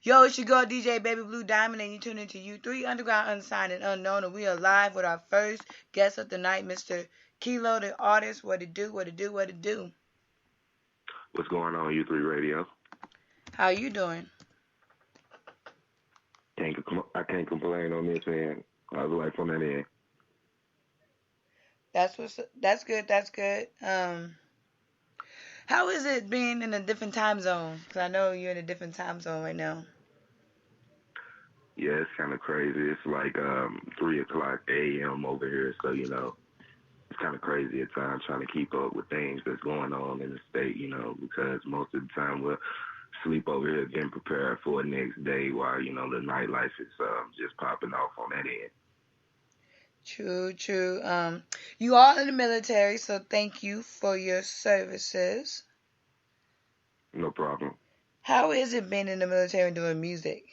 Yo, it's your girl DJ Baby Blue Diamond, and you tune into U3 Underground Unsigned and Unknown, and we are live with our first guest of the night, Mr. Kilo, the artist. What it do? What it do? What it do? What's going on, U3 Radio? How you doing? I can't complain on this end. I was like on that end. That's good. That's good. How is it being in a different time zone? Cause I know you're in a different time zone right now. Yeah, it's kind of crazy. It's like 3 o'clock a.m. over here, so it's kind of crazy at times trying to keep up with things that's going on in the state. Because most of the time we'll sleep over here getting prepared for the next day while the nightlife is just popping off on that end. True, true. You are in the military, so thank you for your services. No problem. How is it being in the military and doing music?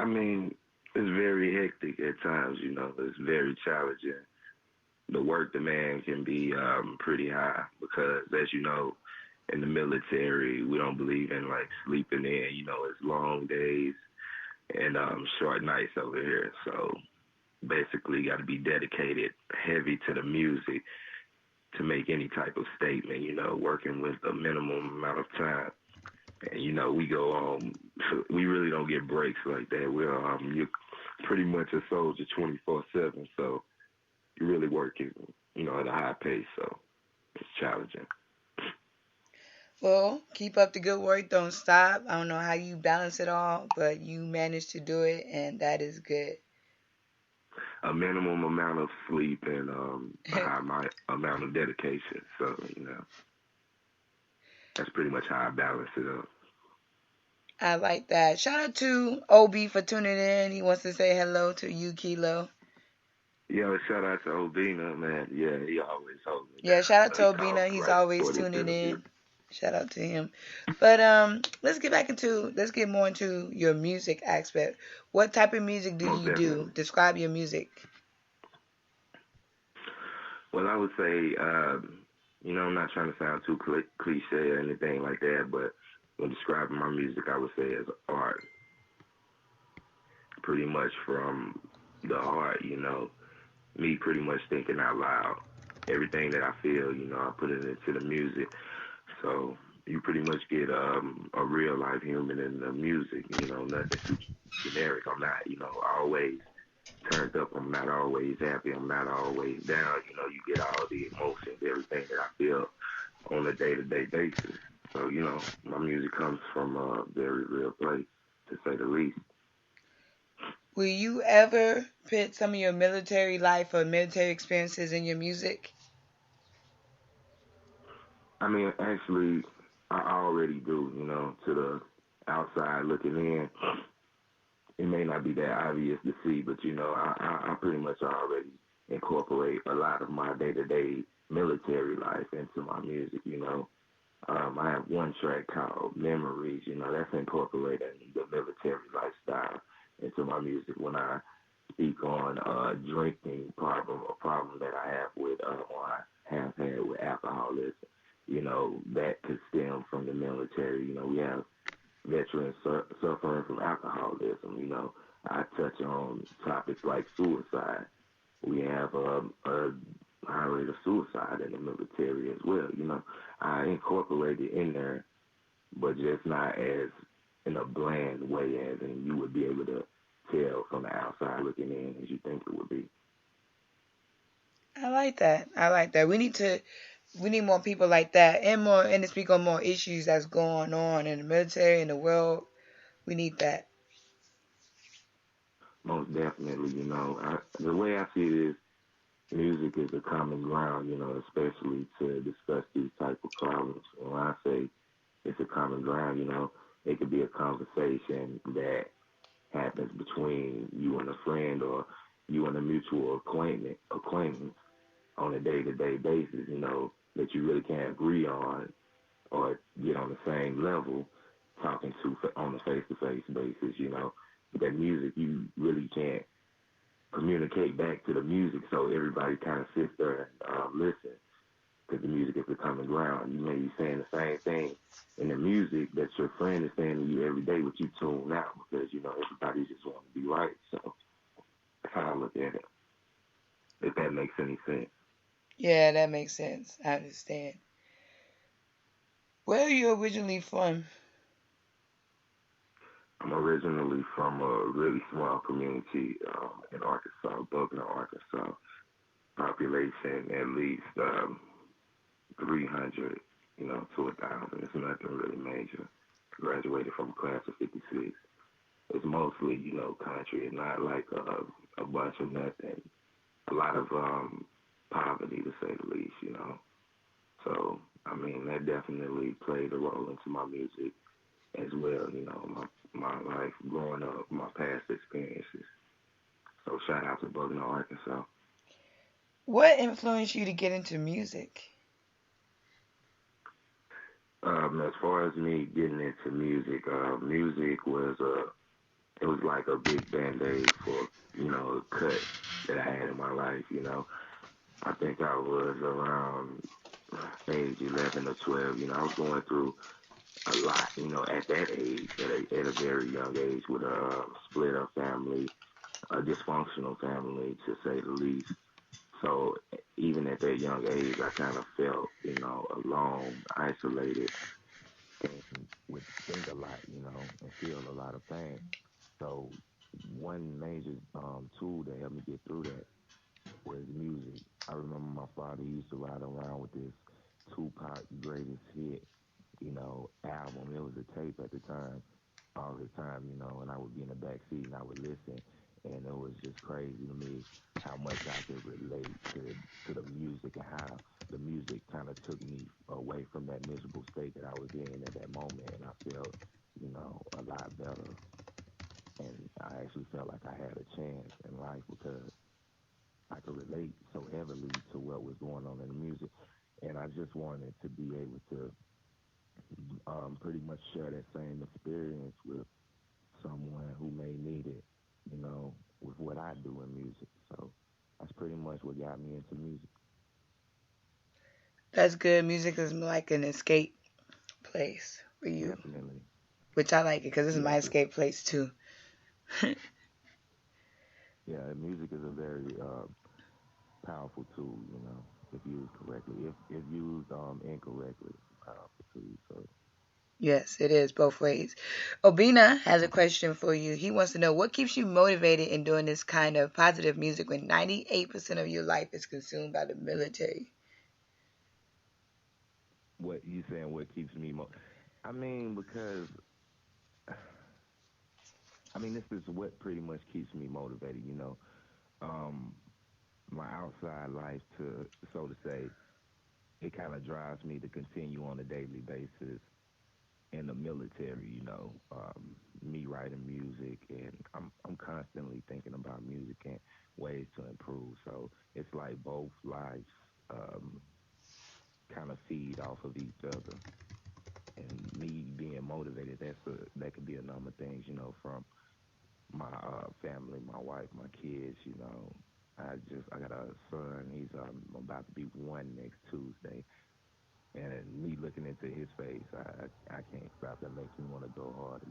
I mean, it's very hectic at times. It's very challenging. The work demand can be pretty high because, as you know, in the military, we don't believe in like sleeping in. It's long days and short nights over here. So basically, got to be dedicated heavy to the music to make any type of statement. Working with a minimum amount of time. And we go on. We really don't get breaks like that. You're pretty much a soldier 24/7. So you're really working, at a high pace. So it's challenging. Well, keep up the good work. Don't stop. I don't know how you balance it all, but you managed to do it, and that is good. A minimum amount of sleep and a high amount of dedication. So that's pretty much how I balance it up. I like that. Shout out to OB for tuning in. He wants to say hello to you, Kilo. Yeah, shout out to Obina, man. Yeah, he always holds me Yeah, down. shout out to He calls Obina. me He's right always before this tuning interview. in. Shout out to him. But let's get more into your music aspect. What type of music do Most you do? definitely. Describe your music. Well, I would say, I'm not trying to sound too cliche or anything like that, but when describing my music, I would say as art, pretty much from the heart, me pretty much thinking out loud. Everything that I feel, I put it into the music. So you pretty much get a real life human in the music, nothing too generic. I'm not, always turned up. I'm not always happy. I'm not always down. You get all the emotions, everything that I feel on a day-to-day basis. So, my music comes from a very real place, to say the least. Will you ever put some of your military life or military experiences in your music? I mean, actually, I already do, to the outside looking in. It may not be that obvious to see, but, I pretty much already incorporate a lot of my day-to-day military life into my music. I have one track called Memories, that's incorporating the military lifestyle into my music when I speak on drinking problem, a problem that I have with, or I have had with alcoholism. That could stem from the military. We have veterans suffering from alcoholism. I touch on topics like suicide. We have a high rate of suicide in the military as well. I incorporate it in there, but just not as in a bland way as in you would be able to tell from the outside looking in as you think it would be. I like that. I like that. We need more people like that and to speak on more issues that's going on in the military in the world. We need that. Most definitely, the way I see it is music is a common ground, especially to discuss these type of problems. And when I say it's a common ground, it could be a conversation that happens between you and a friend or you and a mutual acquaintance on a day-to-day basis, that you really can't agree on or get on the same level talking to on a face-to-face basis, That music, you really can't communicate back to the music, so everybody kind of sits there and listen. because the music is the common ground. You may be saying the same thing in the music that your friend is saying to you every day, but you tune out because you know everybody just want to be right. So that's how I look at it. If that makes any sense. Yeah, that makes sense. I understand. Where are you originally from? I'm originally from a really small community in Arkansas, Buckner, Arkansas. Population at least 300, to 1,000. It's nothing really major. Graduated from a class of 56. It's mostly, country and not like a bunch of nothing. A lot of poverty, to say the least. So, I mean, that definitely played a role into my music as well, my life growing up, my past experiences. So, shout out to Buckner, Arkansas. What influenced you to get into music? As far as me getting into music, music was it was like a big band aid for a cut that I had in my life. I think I was around age 11 or 12. I was going through a lot. At that age, at a very young age, with a split up family, a dysfunctional family to say the least. So even at that young age, I kind of felt alone, isolated, and would think a lot, and feel a lot of pain. So one major tool that helped me get through that was music. I remember my father used to ride around with this Tupac greatest hit, album. It was a tape at the time, all the time, and I would be in the back seat and I would listen, and it was just crazy to me how much I could relate to the music and how the music kind of took me away from that miserable state that I was in at that moment, and I felt, a lot better, and I actually felt like I had a chance in life because I could relate so heavily to what was going on in the music, and I just wanted to be able to pretty much share that same experience with someone who may need it, with what I do in music. So that's pretty much what got me into music. That's good. Music is like an escape place for you, Definitely. which I like it because this is Yes. my escape place too. Yeah, music is a very powerful tool, if used correctly. If used incorrectly, powerful tool. So Yes, it is both ways. Obina has a question for you. He wants to know what keeps you motivated in doing this kind of positive music when 98% of your life is consumed by the military. what you saying? What keeps me? I mean, because this is what pretty much keeps me motivated. Um, my outside life, to so to say, it kind of drives me to continue on a daily basis in the military. Me writing music, and I'm constantly thinking about music and ways to improve. So it's like both lives um, kind of feed off of each other. And me being motivated, that could be a number of things. From my family, my wife, my kids. I got a son. He's about to be 1 next Tuesday, and me looking into his face, I can't stop. That makes me want to go harder.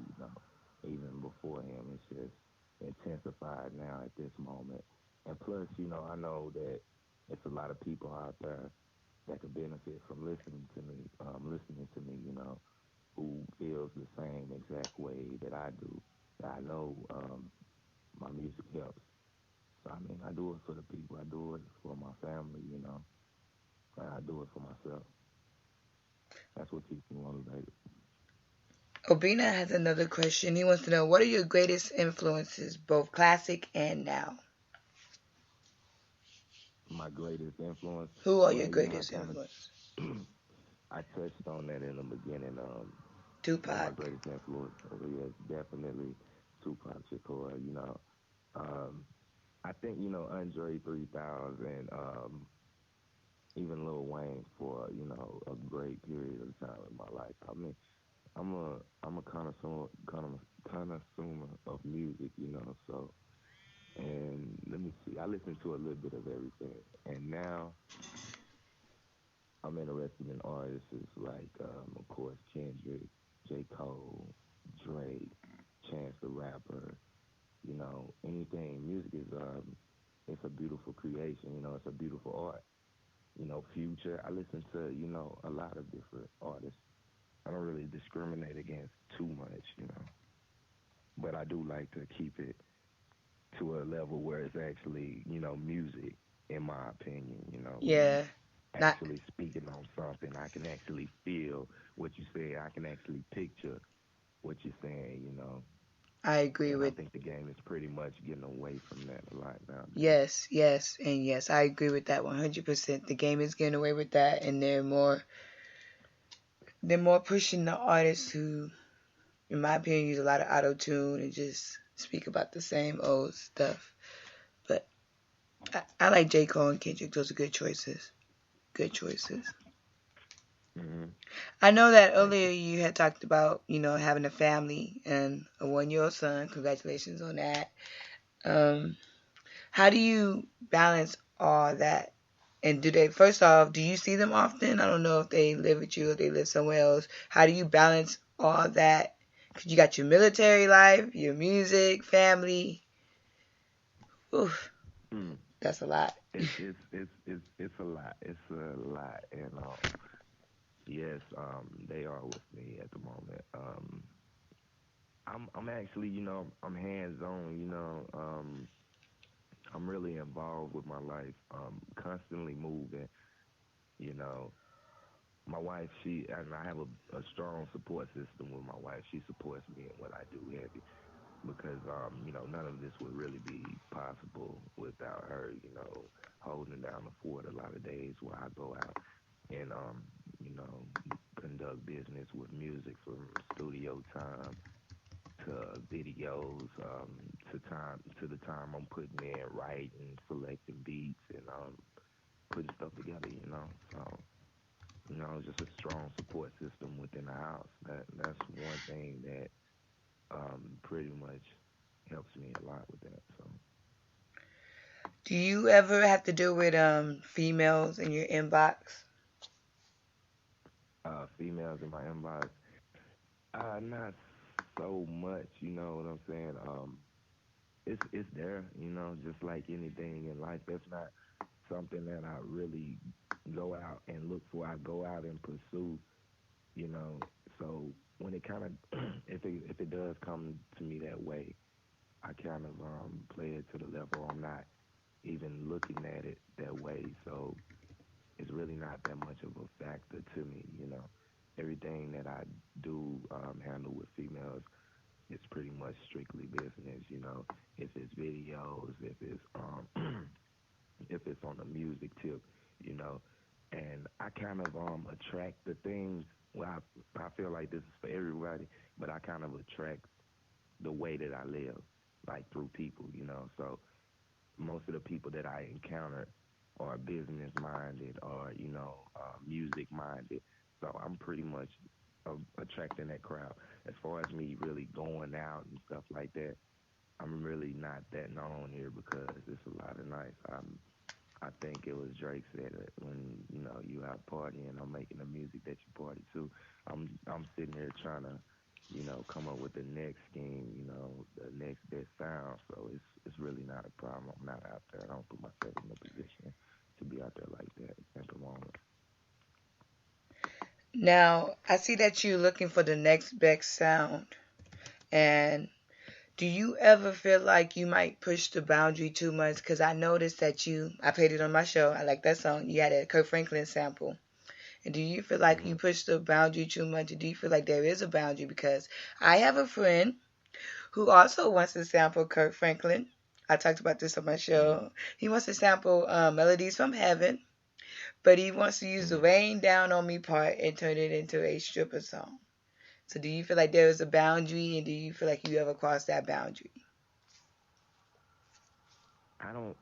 Even before him, it's just intensified now at this moment. And plus, I know that it's a lot of people out there that could benefit from listening to me. Who feels the same exact way that I do. I know my music helps. So I do it for the people. I do it for my family. And I do it for myself. That's what keeps me motivated. Obina has another question. He wants to know what are your greatest influences, both classic and now? My greatest influence. Who are your Well, I greatest kind of influences? I touched on that in the beginning. My Tupac. greatest influence is definitely Tupac Shakur. Um, I think Andre 3000. Even Lil Wayne for a great period of time in my life. I'm a connoisseur of music. So, and let me see, I listen to a little bit of everything, and now I'm interested in artists like, of course, Kendrick, J. Cole, Drake, Chance the Rapper. You know, anything. Music is it's a beautiful creation. You know, it's a beautiful art. You know, Future. I listen to a lot of different artists. I don't really discriminate against too much. But I do like to keep it to a level where it's actually music. In my opinion, when you Yeah. Not actually speaking on something, I can actually feel what you say. I can actually picture what you're saying. I agree And I with think the game is pretty much getting away from that a lot nowadays. yes, yes, and yes. I agree with that 100%. The game is getting away with that, and they're more pushing the artists who, in my opinion, use a lot of auto tune and just speak about the same old stuff. But I like J. Cole and Kendrick. Those are good choices. Good choices. Hmm. I know that Thank earlier you had talked about, having a family and a 1-year-old son. Congratulations on that. Um, how do you balance all that? And first off, do you see them often? I don't know if they live with you or they live somewhere else. How do you balance all that? 'Cause you got your military life, your music, family. Oof, you. that's a lot. It's a lot. It's a lot, and yes, they are with me at the moment. I'm actually, I'm hands on. I'm really involved with my life. Constantly moving. You know, my wife, and I have a strong support system with my wife. She supports me in what I do heavy because none of this would really be possible without her, holding down the fort a lot of days where I go out and you know, conduct business with music from studio time to videos, to the time I'm putting in writing, selecting beats and putting stuff together, So, just a strong support system within the house. That's one thing that pretty much helps me a lot with that. So, Do you ever have to deal with females in your inbox? females in my inbox, not so much. You know what I'm saying? It's there. Just like anything in life. That's not something that I really go out and look for. I go out and pursue. You know, so when it kind of if it does come to me that way, I kind of play it to the level I'm not even looking at it that way. So it's really not that much of a factor to me. Everything that I do handle with females is pretty much strictly business. If it's videos, if it's on the music tip, you know, and I kind of attract the things. Well, I feel like this is for everybody, but I kind of attract the way that I live, like through people. So most of the people that I encounter are business minded or music minded. So I'm pretty much attracting that crowd. As far as me really going out and stuff like that, I'm really not that known here because it's a lot of nights. I think it was Drake said it when you out partying. I'm making the music that you party to. I'm sitting here trying to come up with the next scheme, the next best sound. So it's really not a problem. I'm not out there. I don't put myself in a position to be out there like that at the moment. Now, I see that you're looking for the next best sound. And do you ever feel like you might push the boundary too much? Because I noticed that I played it on my show. I like that song. You had a Kirk Franklin sample. And do you feel like you Hmm. push the boundary too much? Or do you feel like there is a boundary? Because I have a friend who also wants to sample Kirk Franklin. I talked about this on my Hmm. show. He wants to sample Melodies from Heaven, but he wants to use the Hmm. Rain Down on Me part and turn it into a stripper song. So do you feel like there is a boundary, and do you feel like you ever crossed that boundary? I don't.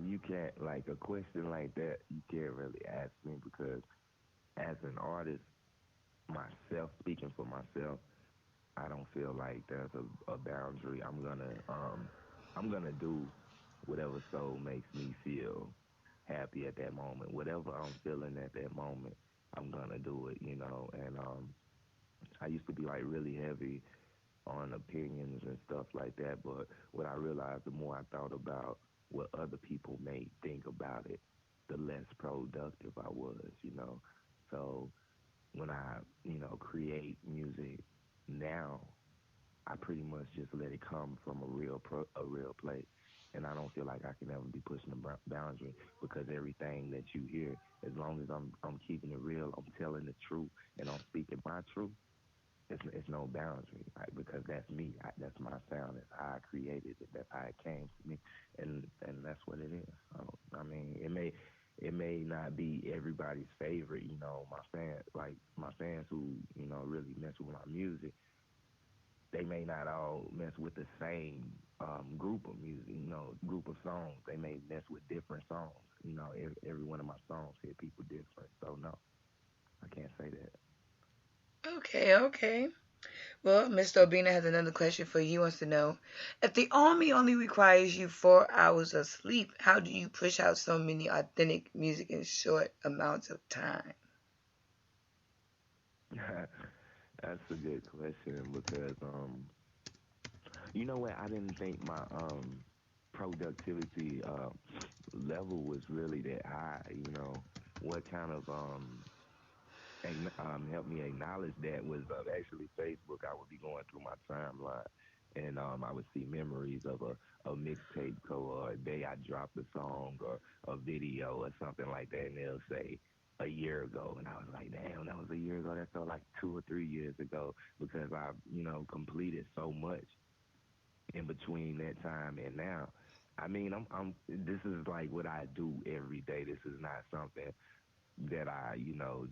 You can't like a question like that. You can't really ask me because as an artist myself, speaking for myself, I don't feel like there's a boundary. I'm gonna do whatever soul makes me feel. happy at that moment. Whatever I'm feeling at that moment, I'm gonna do it, you know. And I used to be like really heavy on opinions and stuff like that, but what I realized the more I thought about what other people may think about it, the less productive I was, you know. So when I, create music now, I pretty much just let it come from a real place, and I don't feel like I can ever be pushing the boundary because everything that you hear, as long as I'm keeping it real, I'm telling the truth, and I'm speaking my truth. It's no boundary, like, because that's me. That's my sound. That's how I created it. That's how it came to me, and that's what it is. So, I mean, it may not be everybody's favorite. You know, my fans who really mess with my music, they may not all mess with the same group of music, group of songs. They may mess with different songs. You know, every one of my songs hit people different. So no, I can't say that. Okay, okay. Well, Mr. Obina has another question for you. He wants to know if the army only requires you 4 hours of sleep, how do you push out so many authentic music in short amounts of time? That's a good question because you know what? I didn't think my productivity level was really that high. You know, what kind of helped me acknowledge that was actually Facebook. I would be going through my timeline, and I would see memories of a mixtape cover or a day I dropped a song or a video or something like that, and they'll say a year ago, and I was like, damn, that was a year ago. That felt like 2 or 3 years ago because I've completed so much in between that time and now. I mean, I'm. This is like what I do every day. This is not something that I,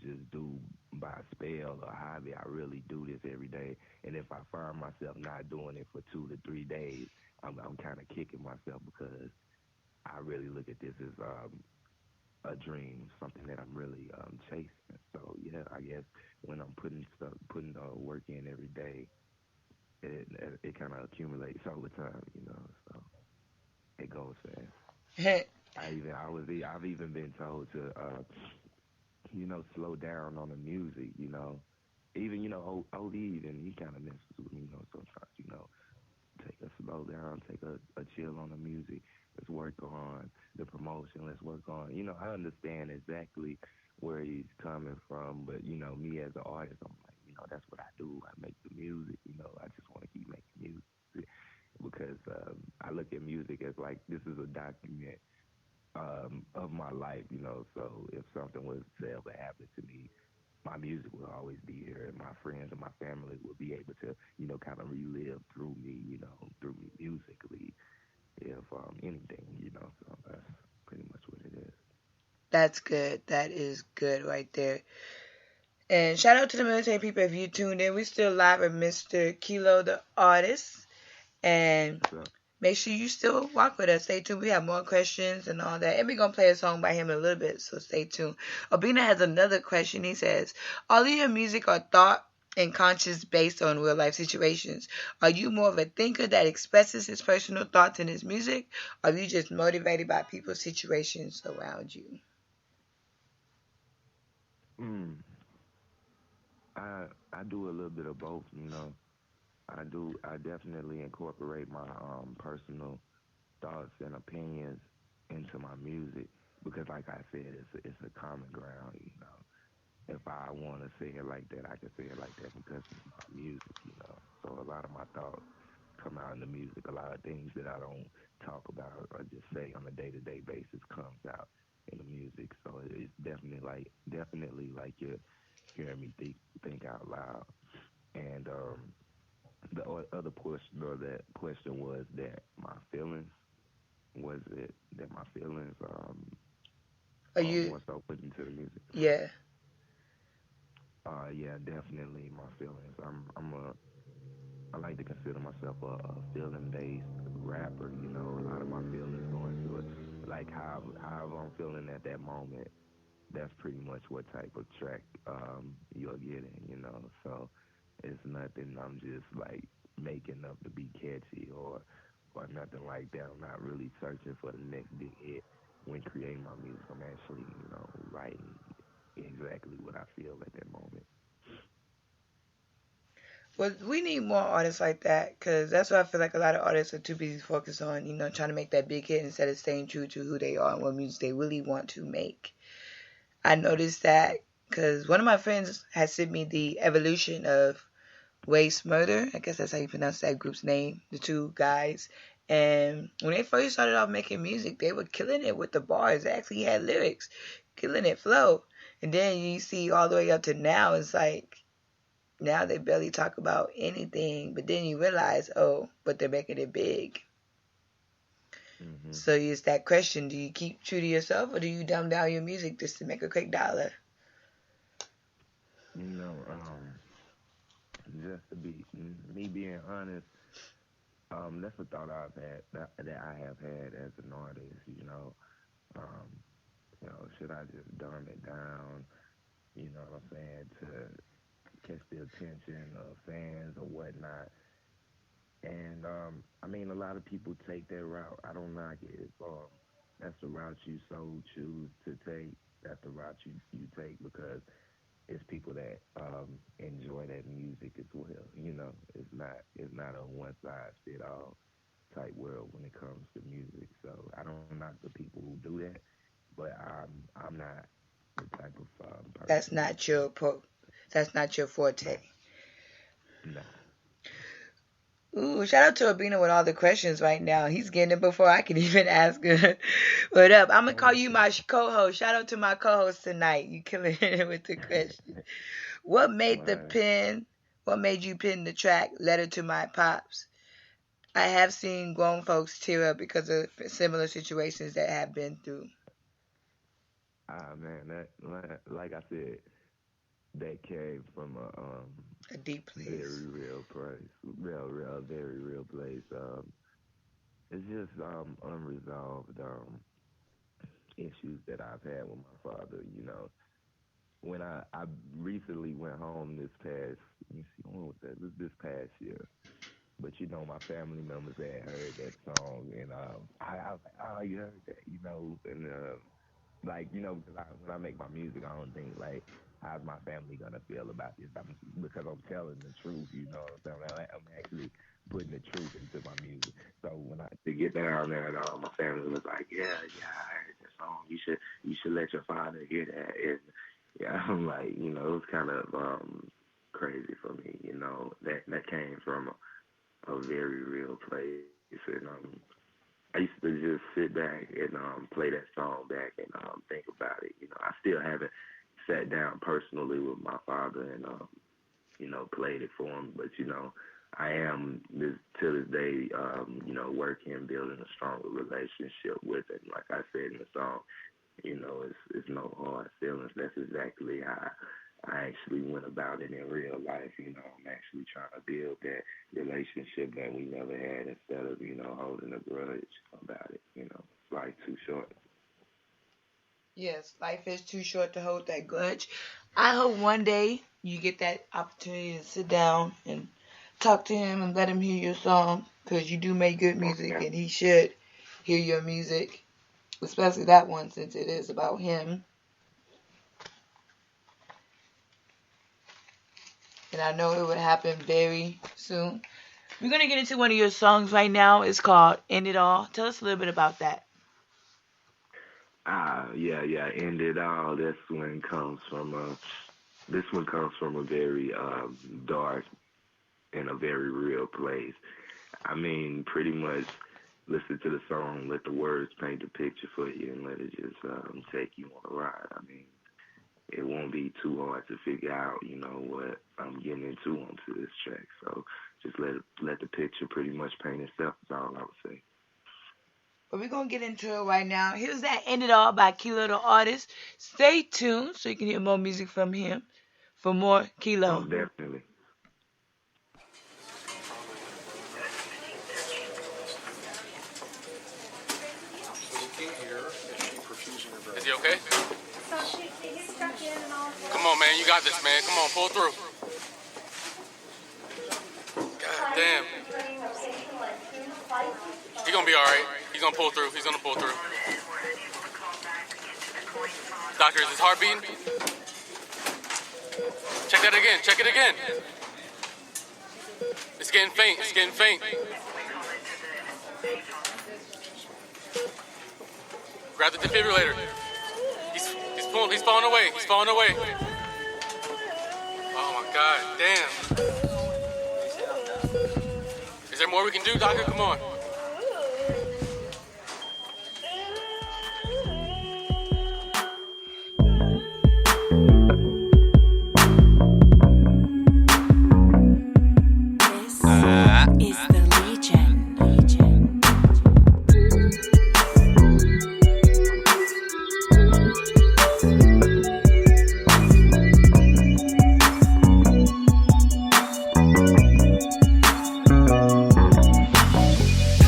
just do by spell or hobby. I really do this every day. And if I find myself not doing it for 2 to 3 days, I'm kind of kicking myself because I really look at this as a dream, something that I'm really chasing. So yeah, I guess when I'm putting work in every day, it kind of accumulates over time, So it goes fast. I've even been told to slow down on the music, Even, OD even he kind of messes with me, sometimes, take a slow down, take a chill on the music. Let's work on the promotion. Let's work on, I understand exactly where he's coming from, but, me as an artist, I'm like, that's what I do. I make the music, I just want to keep making music because I look at music as like this is a document of my life, So if something was to ever happen to me, my music will always be here, and my friends and my family will be able to, kind of relive through me musically, if anything, So that's pretty much what it is. That's good. That is good right there. And shout out to the military people if you tuned in. We still live with Mr. Kilo the artist. And So, make sure you still walk with us. Stay tuned. We have more questions and all that. And we're going to play a song by him in a little bit, so stay tuned. Obina has another question. He says, all of your music are thought and conscious based on real life situations. Are you more of a thinker that expresses his personal thoughts in his music? Or are you just motivated by people's situations around you? mm, I do a little bit of both, I definitely incorporate my personal thoughts and opinions into my music because, like I said, it's a common ground. If I want to say it like that, I can say it like that because it's my music. So a lot of my thoughts come out in the music. A lot of things that I don't talk about or just say on a day-to-day basis comes out in the music. So it's definitely like you're hearing me think out loud. And the other portion of that question was that my feelings was it that my feelings Are are you, more so put into the music. yeah. Yeah, definitely my feelings. I like to consider myself a feeling based rapper. A lot of my feelings go into it. Like however I'm feeling at that moment, that's pretty much what type of track you're getting. So it's nothing I'm just like making up to be catchy or nothing like that. I'm not really searching for the next big hit. when creating my music, I'm actually, writing exactly what I feel at that moment. Well, we need more artists like that because that's what I feel like a lot of artists are too busy focused on, trying to make that big hit instead of staying true to who they are and what music they really want to make. I noticed that because one of my friends has sent me the evolution of Waste Murder. I guess that's how you pronounce that group's name, the two guys. And when they first started off making music, they were killing it with the bars. They actually had lyrics, killing it flow. And then you see all the way up to now, it's like now they barely talk about anything. But then you realize, oh, but they're making it big. Hmm. So it's that question: do you keep true to yourself, or do you dumb down your music just to make a quick dollar? You know, just to be me being honest, that's a thought I've had that I have had as an artist. Um, should I just dumb it down? You know what I'm saying, to catch the attention of fans or whatnot. And I mean, a lot of people take that route. I don't knock it. If that's the route you so choose to take, that's the route you take because it's people that enjoy that music as well. It's not a one size fit all type world when it comes to music. So I don't knock the people who do that, but I'm not the type of That's person not your that's not your forte. no. Ooh, shout out to Abina with all the questions right now. He's getting it before I can even ask him. What up? I'm gonna call you my co-host. Shout out to my co-host tonight. You killing it with the question. What made the Right. pen? What made you pen the track "Letter to My Pops"? I have seen grown folks tear up because of similar situations that have been through. Ah man, like I said, that came from a A deep place. very real place, real, very real place. It's just unresolved issues that I've had with my father. When I recently went home this past, let me see, when was that? This past year. But my family members had heard that song, and I was like, oh, you heard that, and like, because when I make my music, I don't think like, how's my family gonna feel about this? Because I'm telling the truth, you know what I'm saying? I'm actually putting the truth into my music. So when I to get down there, and my family was like, yeah, I heard that song. You should let your father hear that. And yeah, I'm like, it was kind of crazy for me, that came from a very real place, and I used to just sit back and play that song back and think about it. I still haven't sat down personally with my father and played it for him, but I am this to this day, working and building a stronger relationship with him. Like I said in the song, it's no hard feelings. That's exactly how I actually went about it in real life. I'm actually trying to build that relationship that we never had instead of, holding a grudge about it. It's life too short. Yes, life is too short to hold that grudge. I hope one day you get that opportunity to sit down and talk to him and let him hear your song because you do make good music Okay. and he should hear your music, especially that one since it is about him. And I know it would happen very soon. We're going to get into one of your songs right now. It's called End It All. Tell us a little bit about that. Yeah. End it all. This one comes from a very dark and a very real place. I mean, pretty much listen to the song, let the words paint the picture for you, and let it just take you on a ride. I mean, it won't be too hard to figure out, what I'm getting into onto this track. So just let the picture pretty much paint itself. Is all I would say. But we're going to get into it right now. Here's that End It All by Kilo the Artist. Stay tuned so you can hear more music from him. For more Kilo. Most definitely. Is he okay? Come on, man. You got this, man. Come on, pull through. God damn. He's gonna be all right. He's gonna pull through. He's gonna pull through. Doctor, is his heart beating? Check that again. Check it again. It's getting faint. It's getting faint. Grab the defibrillator. He's pulling. He's falling away. He's falling away. Oh my God! Damn. Is there more we can do, doctor? Come on. Is the Legion.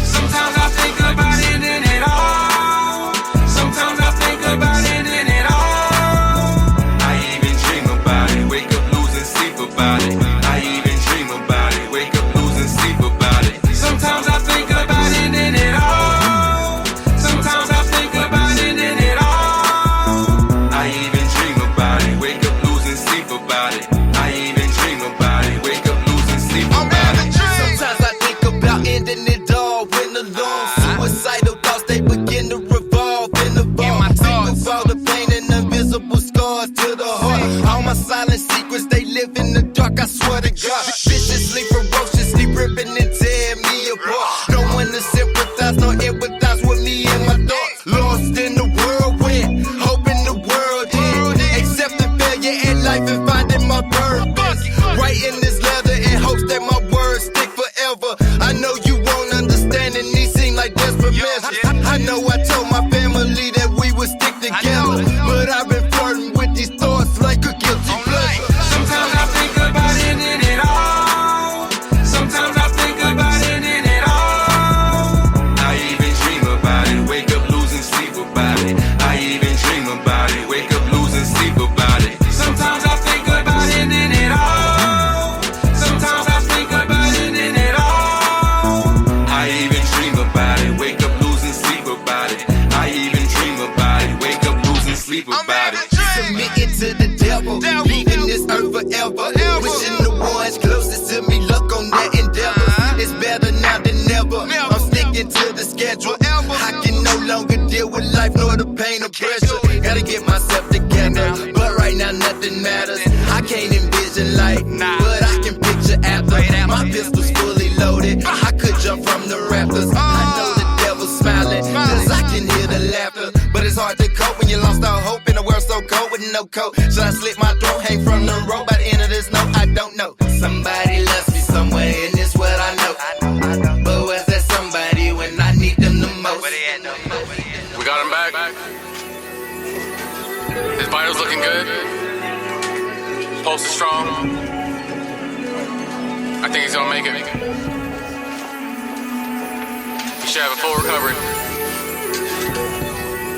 Sometimes I think about it and it all. Sometimes I think about it and it all. I even dream about it. Wake up losing sleep about it. I even dream about it. Wake up losing sleep about it. Sometimes I think about it and it all. Sometimes I think about it and it all. I even dream about it. Wake up losing sleep about it. I even dream about it. Wake up losing sleep about it. Sometimes I think about ending it all when alone. Suicidal thoughts, they begin to revolve in the ball. Think of all the pain and invisible scars to the heart. All my silent secrets, they live in the dark, I swear to God. Viciously, ferociously ripping and tearing me apart. No one to sympathize, no empathize with me and my thoughts. Lost in the whirlwind, hoping the world end. Accepting failure in life and finding my purpose. Writing this letter in hopes that my words stick forever. I know you won't understand and these seem like desperate measures. I know I told my family that we would stick together, but I've been flirting with these thoughts like a guilty pleasure. Sometimes I think about it and it all. Sometimes I think about it and it all. I even dream about it, wake up losing sleep about it. I even dream about it, wake up losing sleep about it. Sometimes I think about it and it all. Sometimes I think about it and it all. I even dream about it, wake up losing sleep about it. I even dream about it, wake up losing sleep about it. Submitting to the devil, leaving this earth forever. Wishing the ones closest to me luck on their endeavors. It's better now than never. I'm sticking to the schedule. I can no longer deal with life nor the pain or pressure. Gotta get myself together, but right now nothing matters. I can't envision life, but I can picture after. My pistol's fully loaded. I could jump from the rafters. I know the devil's smiling, cause I can hear the laughter. But it's hard to cope when you lost all hope in a world so cold with no coat. Should I slit my throat, hang from the rope by the end of this note? I don't know. Somebody loves me somewhere in this world, I know. But where's that somebody when I need them the most? We got him back. His vitals looking good. Pulse is strong. I think he's gonna make it. He should have a full recovery.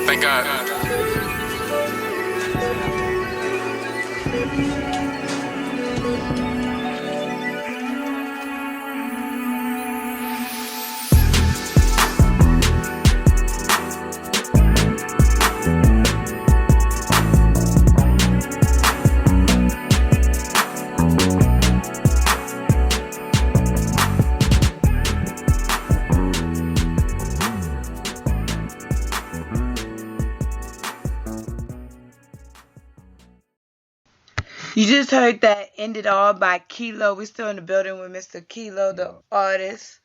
Thank God. You just heard that End It All by Kilo. We're still in the building with Mr. Kilo, the artist.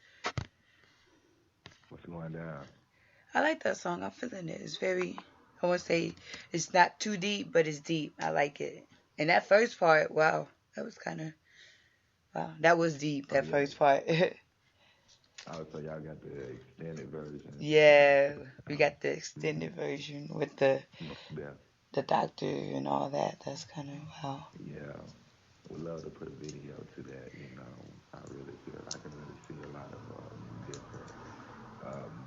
What's going down? I like that song. I'm feeling it. It's very, I won't say it's not too deep, but it's deep. I like it. And that first part, wow, that was kind of, wow, that was deep, that first part. Oh, so y'all got the extended version? Yeah, we got the extended version with the Yeah. doctor and all that. That's kind of, wow. Yeah. Would love to put a video to that, you know. I really feel I can really see a lot of different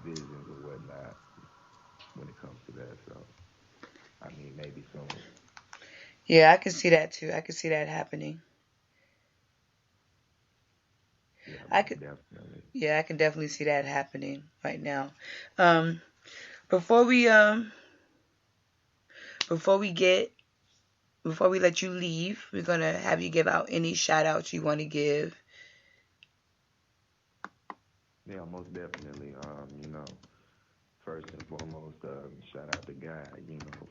visions or whatnot when it comes to that. So, I mean, maybe soon. Yeah, I can see that too. I can see that happening. Yeah, I could, definitely. yeah, I can definitely see that happening right now. Before we Before we get before we let you leave, we're gonna have you give out any shout outs you want to give. Yeah, most definitely. First and foremost, shout out to God,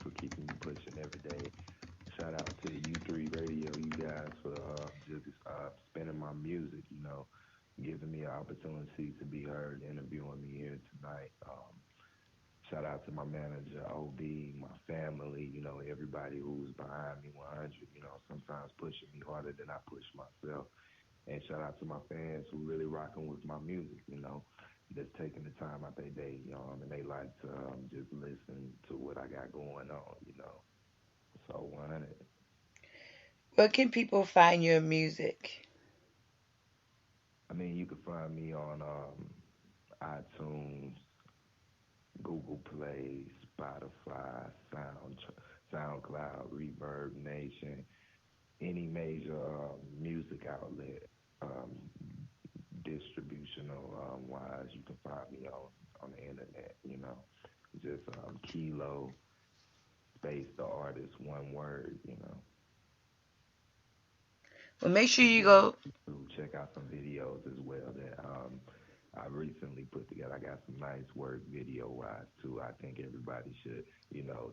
for keeping me pushing every day. Shout out to U3 Radio, you guys, for just spinning my music, giving me an opportunity to be heard, interviewing me here tonight. Shout out to my manager, OB, my family, everybody who's behind me 100, sometimes pushing me harder than I push myself. And shout out to my fans who really rocking with my music, just taking the time out their day, and they like to just listen to what I got going on. So 100. Where can people find your music? I mean, you can find me on iTunes, Google Play, Spotify, SoundCloud, Reverb Nation, any major music outlet, um, distributional wise, you can find me on the internet. Just Kilo space the artist, one word. Well, make sure If you you want go. to check out some videos as well that I recently put together. I got some nice work video wise too. I think everybody should,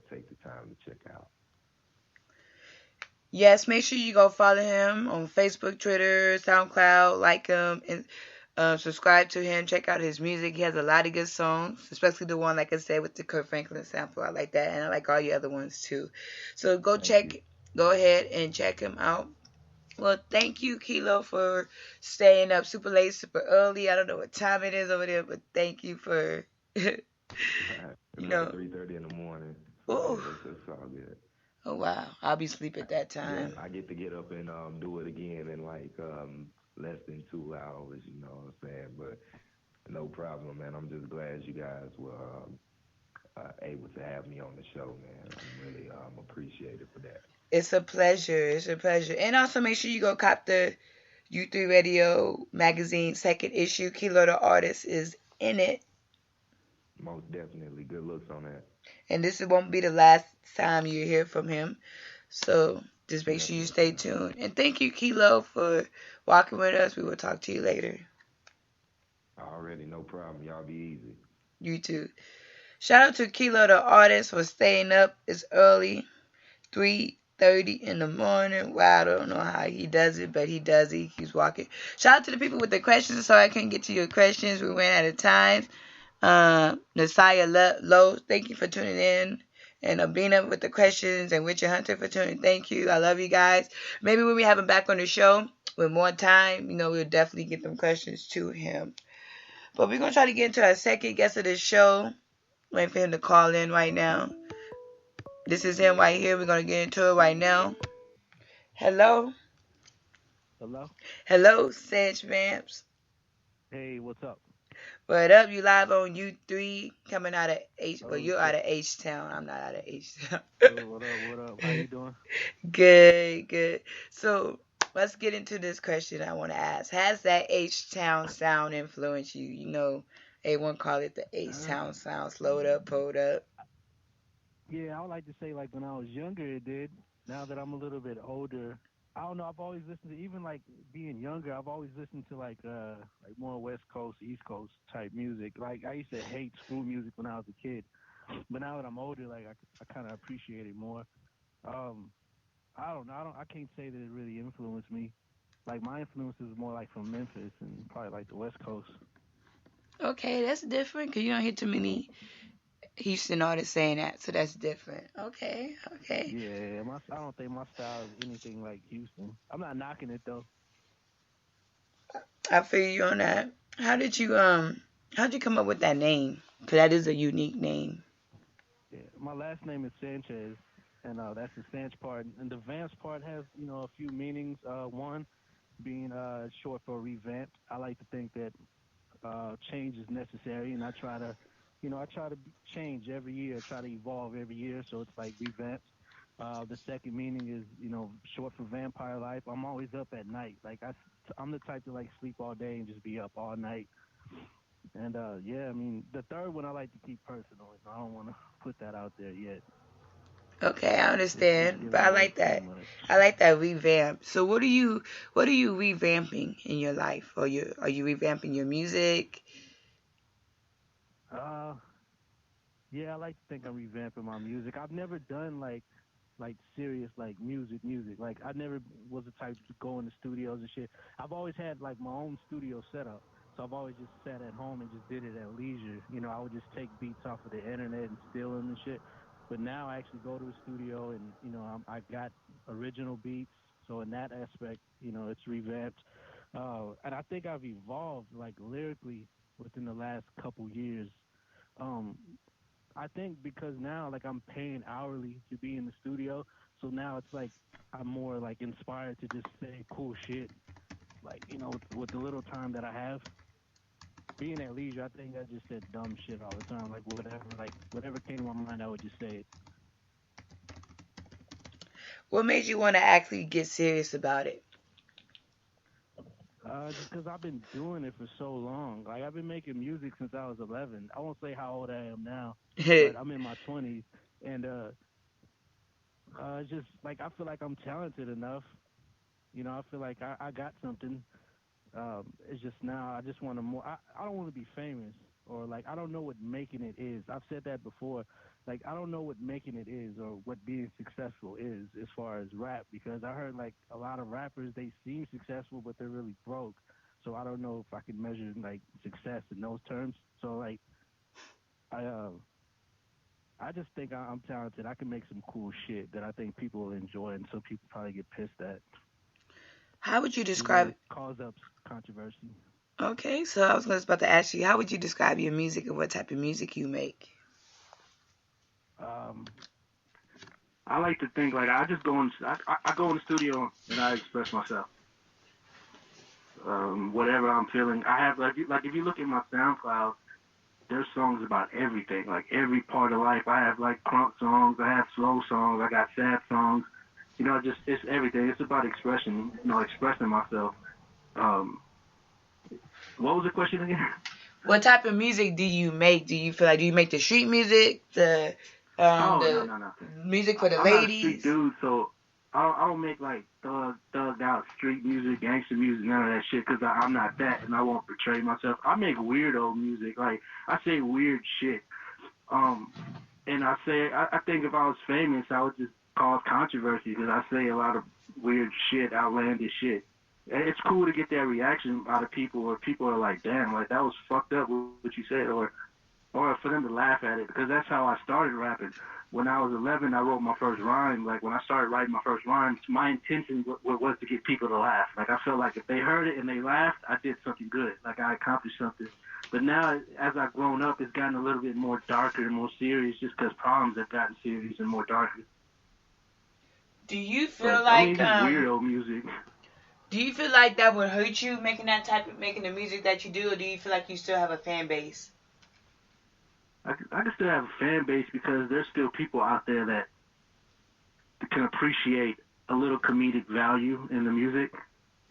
take the time to check out. Yes, make sure you go follow him on Facebook, Twitter, SoundCloud, like him, and subscribe to him. Check out his music. He has a lot of good songs, especially the one, like I said, with the Kurt Franklin sample. I like that, and I like all your other ones too. So Thank you. go ahead and check him out. Well, thank you, Kilo, for staying up super late, super early. I don't know what time it is over there, but thank you for, you It's like know, 3:30 in the morning, so ooh, yeah, it's all good. oh wow, I'll be asleep at that Yeah, time. I get to get up and do it again in like less than 2 hours. You know what I'm saying? But no problem, man. I'm just glad you guys were able to have me on the show, man. I'm really appreciated for that. It's a pleasure. It's a pleasure. And also make sure you go cop the U3 Radio magazine second issue. Kilo the artist is in it. Most definitely. Good looks on that. And this won't be the last time you hear from him. So just make sure you Definitely stay not. tuned. And thank you, Kilo, for walking with us. We will talk to you later. Already, no problem. Y'all be easy. You too. Shout out to Kilo the artist for staying up. It's early. 3:30 in the morning. Wow, I don't know how he does it, but he does it. He keeps walking. Shout out to the people with the questions. Sorry I couldn't get to your questions. We ran out of time. Nasiah Lowe, thank you for tuning in. And Abina with the questions, and Richard Hunter for tuning in. Thank you. I love you guys. Maybe when we have him back on the show with more time, we'll definitely get them questions to him. But we're going to try to get into our second guest of the show. Waiting for him to call in right now. This is him right here. We're going to get into it right now. Hello. Hello? Hello, Sanch Vamps. Hey, what's up? What up? You live on U3 coming out of H. Well, Oh, you're out shit. of H Town. I'm not out of H Town. What up? What up? How you doing? Good, good. So let's get into this question I want to ask. Has that H Town sound influenced you? A1 call it the H Uh, Town sound. Slowed up, pulled up. yeah, I would like to say, like, when I was younger, it did. Now that I'm a little bit older, I don't know, I've always listened to, even, like, being younger, I've always listened to, like more West Coast, East Coast type music. Like, I used to hate school music when I was a kid. But now that I'm older, like, I kind of appreciate it more. Um, I don't know. I can't say that it really influenced me. Like, my influence is more, like, from Memphis and probably, like, the West Coast. Okay, that's different because you don't hear too many Houston artists saying that, so that's different. Okay, okay. Yeah, I don't think my style is anything like Houston. I'm not knocking it though. I feel you on that. How'd you come up with that name? Cause that is a unique name. Yeah, my last name is Sanchez, and that's the Sanch part. And the Vamps part has a few meanings. One being short for revamped. I like to think that change is necessary, and I try to change every year, try to evolve every year. So it's like revamped. The second meaning is, short for vampire life. I'm always up at night. Like I'm the type to like sleep all day and just be up all night. And yeah, I mean, the third one I like to keep personal. I don't want to put that out there yet. Okay, I It's understand, but giving I away like too that. much. I like that revamp. So what are you revamping in your life? Are you revamping your music? Uh, yeah, I like to think I'm revamping my music. I've never done like serious like music. Like I never was the type to go in the studios and shit. I've always had like my own studio setup. So I've always just sat at home and just did it at leisure. You know, I would just take beats off of the internet and steal them and shit. But now I actually go to a studio and I got original beats. So in that aspect, it's revamped. And I think I've evolved like lyrically within the last couple years. Um, I think because now like I'm paying hourly to be in the studio, so now it's like I'm more like inspired to just say cool shit. Like with the little time that I have, being at leisure, I think I just said dumb shit all the time. Like whatever came to my mind, I would just say it. What made you want to actually get serious about Just because I've been doing it for so long. Like I've been making music since I was 11. I won't say how old I am now, but it? I'm in my 20s, and it's just like I feel like I'm talented enough. I feel like I got something. It's just now I just want to more. I don't want to be famous or like I don't know what making it is. I've said that before. Like I don't know what making it is or what being successful is as far as rap because I heard like a lot of rappers they seem successful but they're really broke. So I don't know if I can measure like success in those terms. So like I I just think I'm talented. I can make some cool shit that I think people will enjoy and so people probably get pissed at. How would you describe? Cause up controversy. Okay, so I was just about to ask you, how would you describe your music and what type of music you make? Um, I like to think like I just go in. I go in the studio and I express myself. Whatever I'm feeling, I have like if you look at my SoundCloud, there's songs about everything, like every part of life. I have like crunk songs, I have slow songs, I got sad songs. Just it's everything. It's about expression. Expressing myself. Um, what was the question again? What type of music do you make? Do you make the street music, the Oh no the no no. music for the I'm not a street ladies? dude, so I don't make like thugged out street music, gangster music, none of that shit, because I'm not that, and I won't portray myself. I make weirdo music, like I say weird shit. Um, and I think if I was famous, I would just cause controversy because I say a lot of weird shit, outlandish shit. And it's cool to get that reaction out of people, where people are like, "Damn, like that was fucked up what you said," or for them to laugh at it, because that's how I started rapping. When I was 11, I wrote my first rhyme. Like when I started writing my first rhymes, my intention was to get people to laugh. Like I felt like if they heard it and they laughed, I did something good. Like I accomplished something. But now, as I've grown up, it's gotten a little bit more darker and more serious, just because problems have gotten serious and more darker. Do you But feel I mean, like just weirdo music. do you feel like that would hurt you making the music that you do, or do you feel like you still have a fan base? I can still have a fan base because there's still people out there that can appreciate a little comedic value in the music.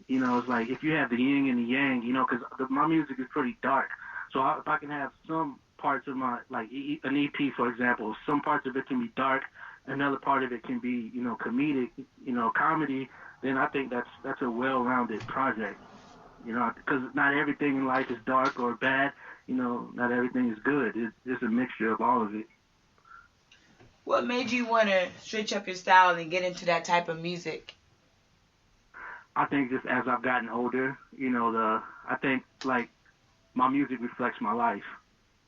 It's like if you have the yin and the yang, because my music is pretty dark. So if I can have some parts of my, like an EP, for example, some parts of it can be dark, another part of it can be, comedic, comedy, then I think that's a well-rounded project. Because not everything in life is dark or bad. Not everything is good. It's a mixture of all of it. What made you want to switch up your style and get into that type of music? I think just as I've gotten older, I think like my music reflects my life.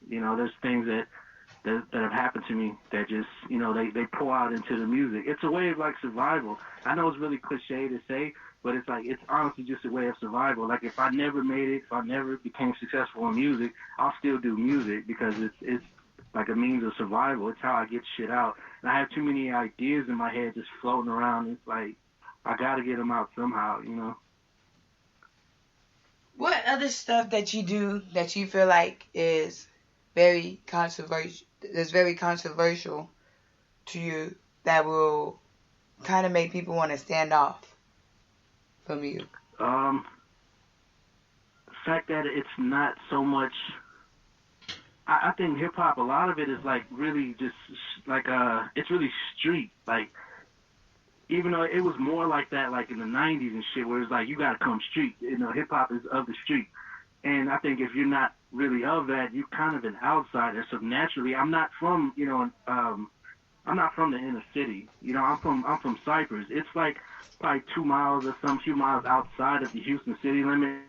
There's things that have happened to me that just, they pour out into the music. It's a way of like survival. I know it's really cliche to say, but it's like, it's honestly just a way of survival. Like if I never made it, if I never became successful in music, I'll still do music because it's like a means of survival. It's how I get shit out. And I have too many ideas in my head just floating around. It's like, I gotta get them out somehow. What other stuff that you do that you feel like is very controversial? That's very controversial to you that will kind of make people want to stand off from you. The fact that it's not so much I think hip hop, a lot of it is like really just like it's really street. Like even though it was more like that like in the '90s and shit, where it's like you gotta come street. You know, hip hop is of the street, and I think if you're not really of that, you're kind of an outsider. So naturally, I'm not from I'm not from the inner city. You know, I'm from Cypress. It's like probably 2 miles or some few miles outside of the Houston city limit.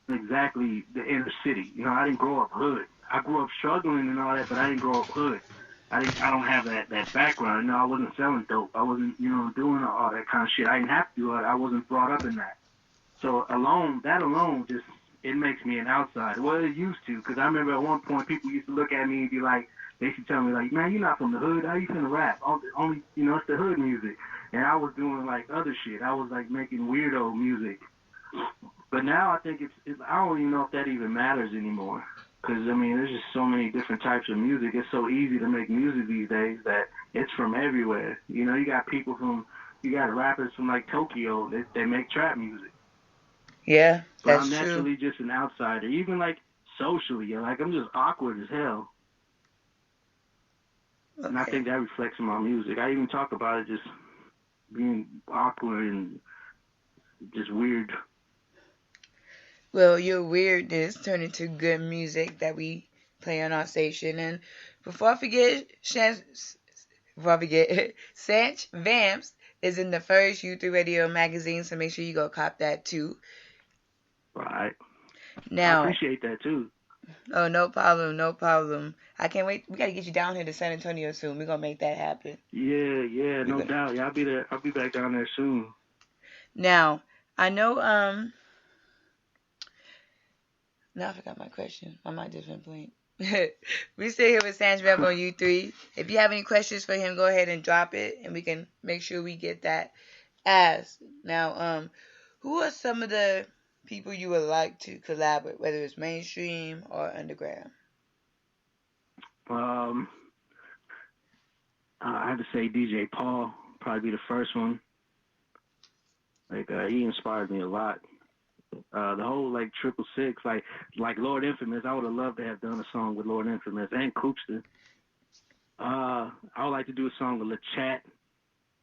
Exactly the inner city. You know, I didn't grow up hood. I grew up struggling and all that, but I didn't grow up hood. I don't have that background. You know, I wasn't selling dope. I wasn't, doing all that kind of shit. I didn't have to do it. I wasn't brought up in that. So that alone just it makes me an outsider. Well, it used to, because I remember at one point people used to look at me and be like, they used to tell me like, man, you're not from the hood. How you finna rap? Only, it's the hood music. And I was doing like other shit. I was like making weirdo music. But now I think I don't even know if that even matters anymore. Because, I mean, there's just so many different types of music. It's so easy to make music these days that it's from everywhere. You know, you got rappers from like Tokyo that make trap music. Yeah, But that's I'm true. naturally just an outsider. Even like socially, like I'm just awkward as hell. And I Okay. think that reflects in my music. I even talk about it just being awkward and just weird. Well, your weirdness turned into good music that we play on our station. And before I forget, Sanch Vamps is in the first U3 Radio magazine, so make sure you go cop that too. Right. I Now, appreciate that too. oh, no problem, no problem. I can't wait. We got to get you down here to San Antonio soon. We're going to make that happen. Yeah, We're no gonna... doubt. Yeah, I'll be there. I'll be back down there soon. Now, I know, now I forgot my question. I might just been playing. We stay here with Sanch Vamps on U3. If you have any questions for him, go ahead and drop it, and we can make sure we get that asked. Now, who are some of the people you would like to collaborate, whether it's mainstream or underground? I have to say DJ Paul probably be the first one. Like he inspired me a lot. The whole like 666, like Lord Infamous. I would have loved to have done a song with Lord Infamous and Koopster. I would like to do a song with LeChat.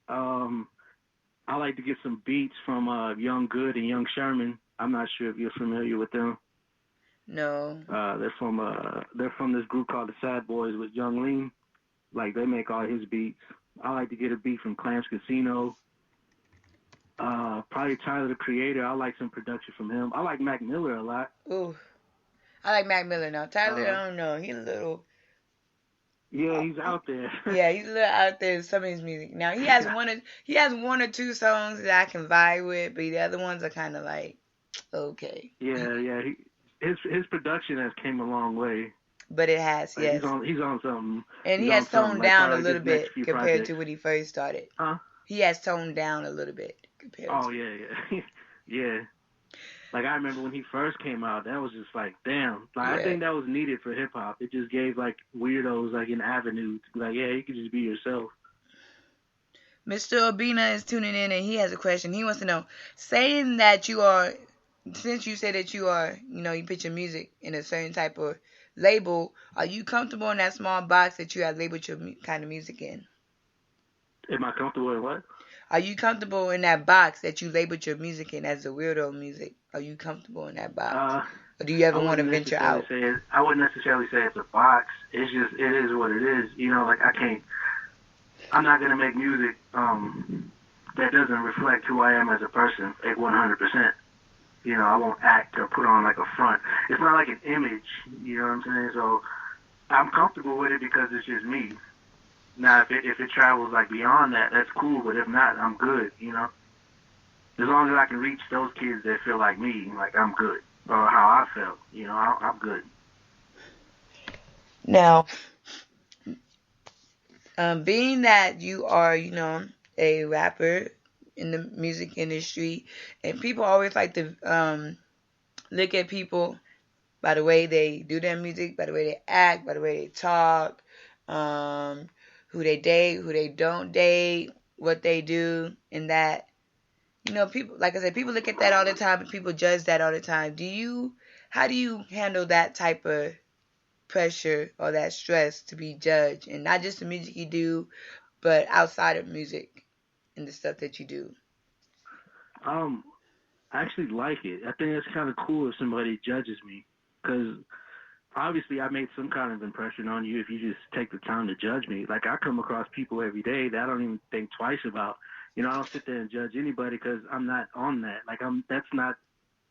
I like to get some beats from Young Good and Young Sherman. I'm not sure if you're familiar with them. No. They're from this group called the Sad Boys with Young Lean. Like they make all his beats. I like to get a beat from Clams Casino. Probably Tyler the Creator. I like some production from him. I like Mac Miller a lot. Ooh, I like Mac Miller now. Tyler, I don't know. He's a little. Yeah, he's out there. Yeah, he's a little out there in some of his music. Now he has one or two songs that I can vibe with, but the other ones are kind of like okay. Yeah. His production has came a long way. But it has, like, yes. He's on something. And he has toned down a little bit compared to when he first started. Huh? He has toned down a little bit compared. Oh yeah. Yeah. Like I remember when he first came out, that was just like, damn. Like I think that was needed for hip hop. It just gave like weirdos like an avenue to be like, yeah, you can just be yourself. Mr. Obina is tuning in and he has a question. He wants to know, saying that you are, since you say that you are, you put your music in a certain type of label, are you comfortable in that small box that you have labeled your kind of music in? Am I comfortable in what? Are you comfortable in that box that you labeled your music in as a weirdo music? Are you comfortable in that box? Or do you ever want to venture out? I wouldn't necessarily say it's a box. It's just, it is what it is. Like I'm not going to make music that doesn't reflect who I am as a person, like 100%. I won't act or put on like a front. It's not like an image, you know what I'm saying? So I'm comfortable with it because it's just me. Now, if it travels like beyond that, that's cool. But if not, I'm good. As long as I can reach those kids that feel like me, like I'm good, or how I felt. I'm good. Now, being that you are, a rapper in the music industry, and people always like to look at people by the way they do their music, by the way they act, by the way they talk, who they date, who they don't date, what they do, and that, people, like I said, people look at that all the time and people judge that all the time. How do you handle that type of pressure or that stress to be judged, and not just the music you do, but outside of music and the stuff that you do? Um, I actually like it. I think it's kind of cool if somebody judges me, because obviously I made some kind of impression on you if you just take the time to judge me. Like, I come across people every day that I don't even think twice about. You know, I don't sit there and judge anybody because I'm not on that. Like, that's not,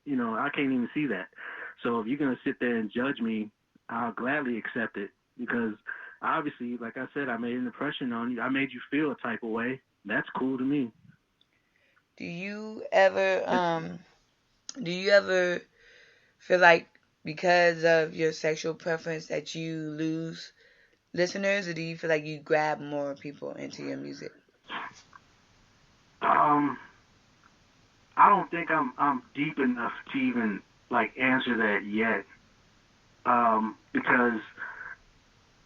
you know, I can't even see that. So if you're going to sit there and judge me, I'll gladly accept it, because obviously, like I said, I made an impression on you. I made you feel a type of way. That's cool to me. Do you ever do you ever feel like because of your sexual preference that you lose listeners, or do you feel like you grab more people into your music? Um, I don't think I'm deep enough to even like answer that yet. Because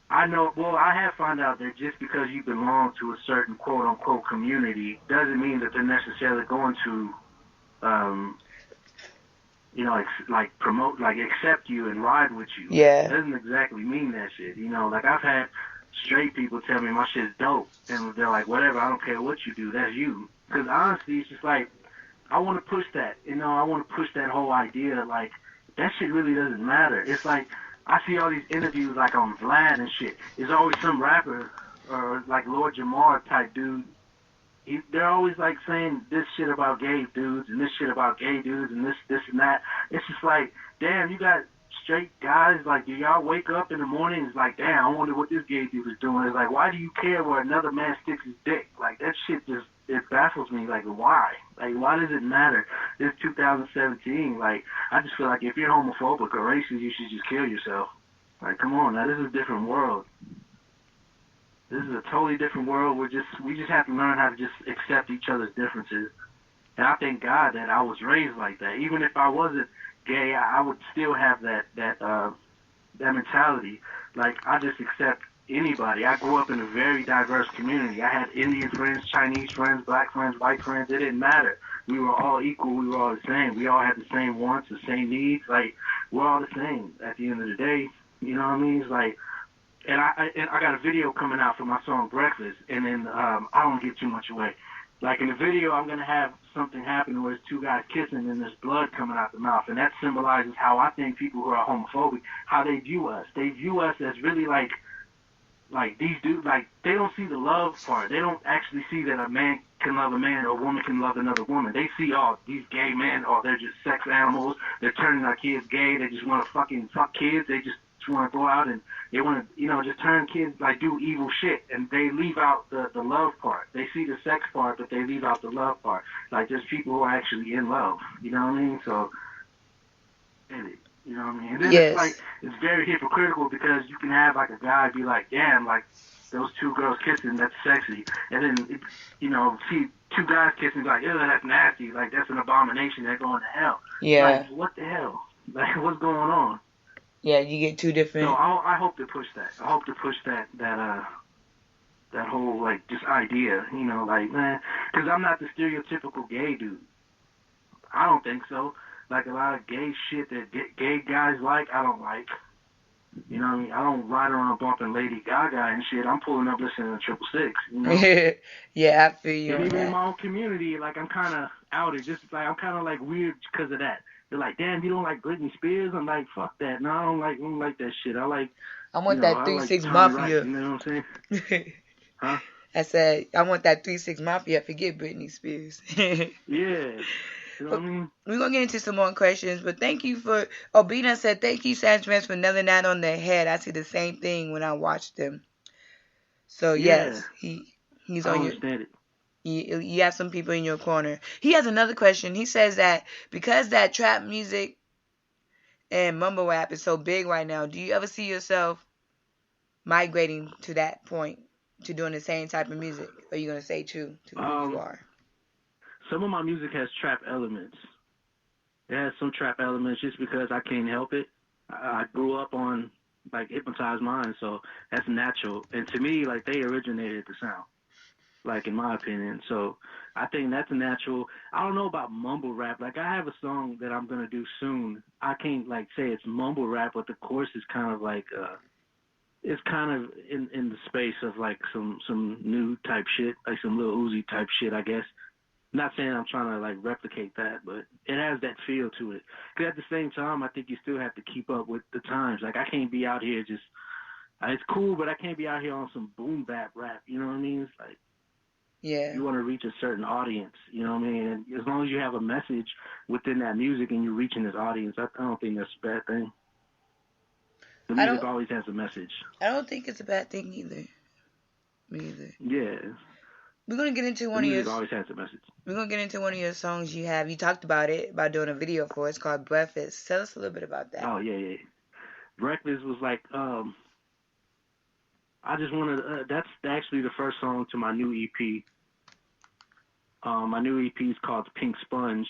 I know, well, I have found out that just because you belong to a certain quote unquote community doesn't mean that they're necessarily going to, um, you know, like promote, like accept you and ride with you. Yeah. Doesn't exactly mean that shit. You know, like I've had straight people tell me my shit's dope, and they're like, whatever, I don't care what you do, that's you. Because honestly, it's just like, I want to push that. You know, I want to push that whole idea. Like, that shit really doesn't matter. It's like, I see all these interviews like on Vlad and shit. There's always some rapper or like Lord Jamar type dude. They're always like saying this shit about gay dudes and this shit about gay dudes and this and that. It's just like, damn, you got straight guys. Like, do y'all wake up in the morning? It's like, damn, I wonder what this gay dude is doing. It's like, why do you care where another man sticks his dick? Like, that shit just, it baffles me. Like, why? Like, why does it matter? It's 2017. Like, I just feel like if you're homophobic or racist, you should just kill yourself. Like, come on, now this is a different world. This is a totally different world. We just have to learn how to just accept each other's differences. And I thank God that I was raised like that. Even if I wasn't gay, I would still have that mentality. Like, I just accept anybody. I grew up in a very diverse community. I had Indian friends, Chinese friends, black friends, white friends. It didn't matter. We were all equal. We were all the same. We all had the same wants, the same needs. Like, we're all the same at the end of the day. You know what I mean? It's like, and I got a video coming out for my song Breakfast, and then I don't want to give too much away. Like, in the video, I'm going to have something happen where there's two guys kissing and there's blood coming out the mouth, and that symbolizes how I think people who are homophobic, how they view us. They view us as really like these dudes, like, they don't see the love part. They don't actually see that a man can love a man or a woman can love another woman. They see, oh, these gay men, oh, they're just sex animals. They're turning our kids gay. They just want to fucking fuck kids. They just want to go out and they want to, you know, just turn kids, like, do evil shit. And they leave out the love part. They see the sex part, but they leave out the love part. Like, there's people who are actually in love. You know what I mean? So, you know what I mean? And then it's like, Yes. it's very hypocritical because you can have like a guy be like, damn, like those two girls kissing, that's sexy. And then, you know, see two guys kissing, like, ew, that's nasty. Like, that's an abomination. They're going to hell. Yeah. Like, what the hell? Like, what's going on? Yeah, you get two So different. I hope to push that. I hope to push that whole, like, just idea, you know, like, man, because I'm not the stereotypical gay dude. I don't think so. Like, a lot of gay shit that gay guys like, I don't like. You know what I mean? I don't ride around bumping Lady Gaga and shit. I'm pulling up listening to 666, you know? Yeah, I feel you And on even in that. my own community, like, I'm kind of outed. Just, like, I'm kind of, like, weird because of that. They're like, damn, you don't like Britney Spears? I'm like, fuck that. No, I don't like that shit. I like, I you want know, that I three like six Tommy Wright. Mafia. You know what I'm saying? Huh? I said I want that 3-6 Mafia. Forget Britney Spears. Yeah. You know what But I mean? we're gonna get into some more questions. But thank you for. Obina said thank you, Sanch Vamps, for nailing that on the head. I see the same thing when I watch them. So Yeah. yes, he's I on don't your. understand it. You have some people in your corner. He has another question. He says that because that trap music and mumble rap is so big right now, do you ever see yourself migrating to that point, to doing the same type of music? Or are you going to stay true to who you are? Some of my music has trap elements. It has some trap elements just because I can't help it. I grew up on, like, Hypnotized Minds, so that's natural. And to me, like, they originated the sound. like in my opinion. So I think that's a natural. I don't know about mumble rap. Like I have a song that I'm gonna do soon. I can't like say it's mumble rap, but the chorus is kind of like it's kind of in the space of like some new type shit, like some Lil Uzi type shit, I guess. Not saying I'm trying to like replicate that, but it has that feel to it. Because at the same time, I think you still have to keep up with the times. Like I can't be out here just it's cool, but I can't be out here on some boom bap rap. You know what I mean? It's like you want to reach a certain audience. You know what I mean? And as long as you have a message within that music and you're reaching this audience, I don't think that's a bad thing. The music always has a message. I don't think it's a bad thing either. Me either. Yeah. We're gonna get into one the of your. Music always has a message. We're gonna get into one of your songs you have. You talked about it, about doing a video for it. It's called Breakfast. Tell us a little bit about that. Oh yeah. Breakfast was like I just wanted. That's actually the first song to my new EP. My new EP is called Pink Sponge.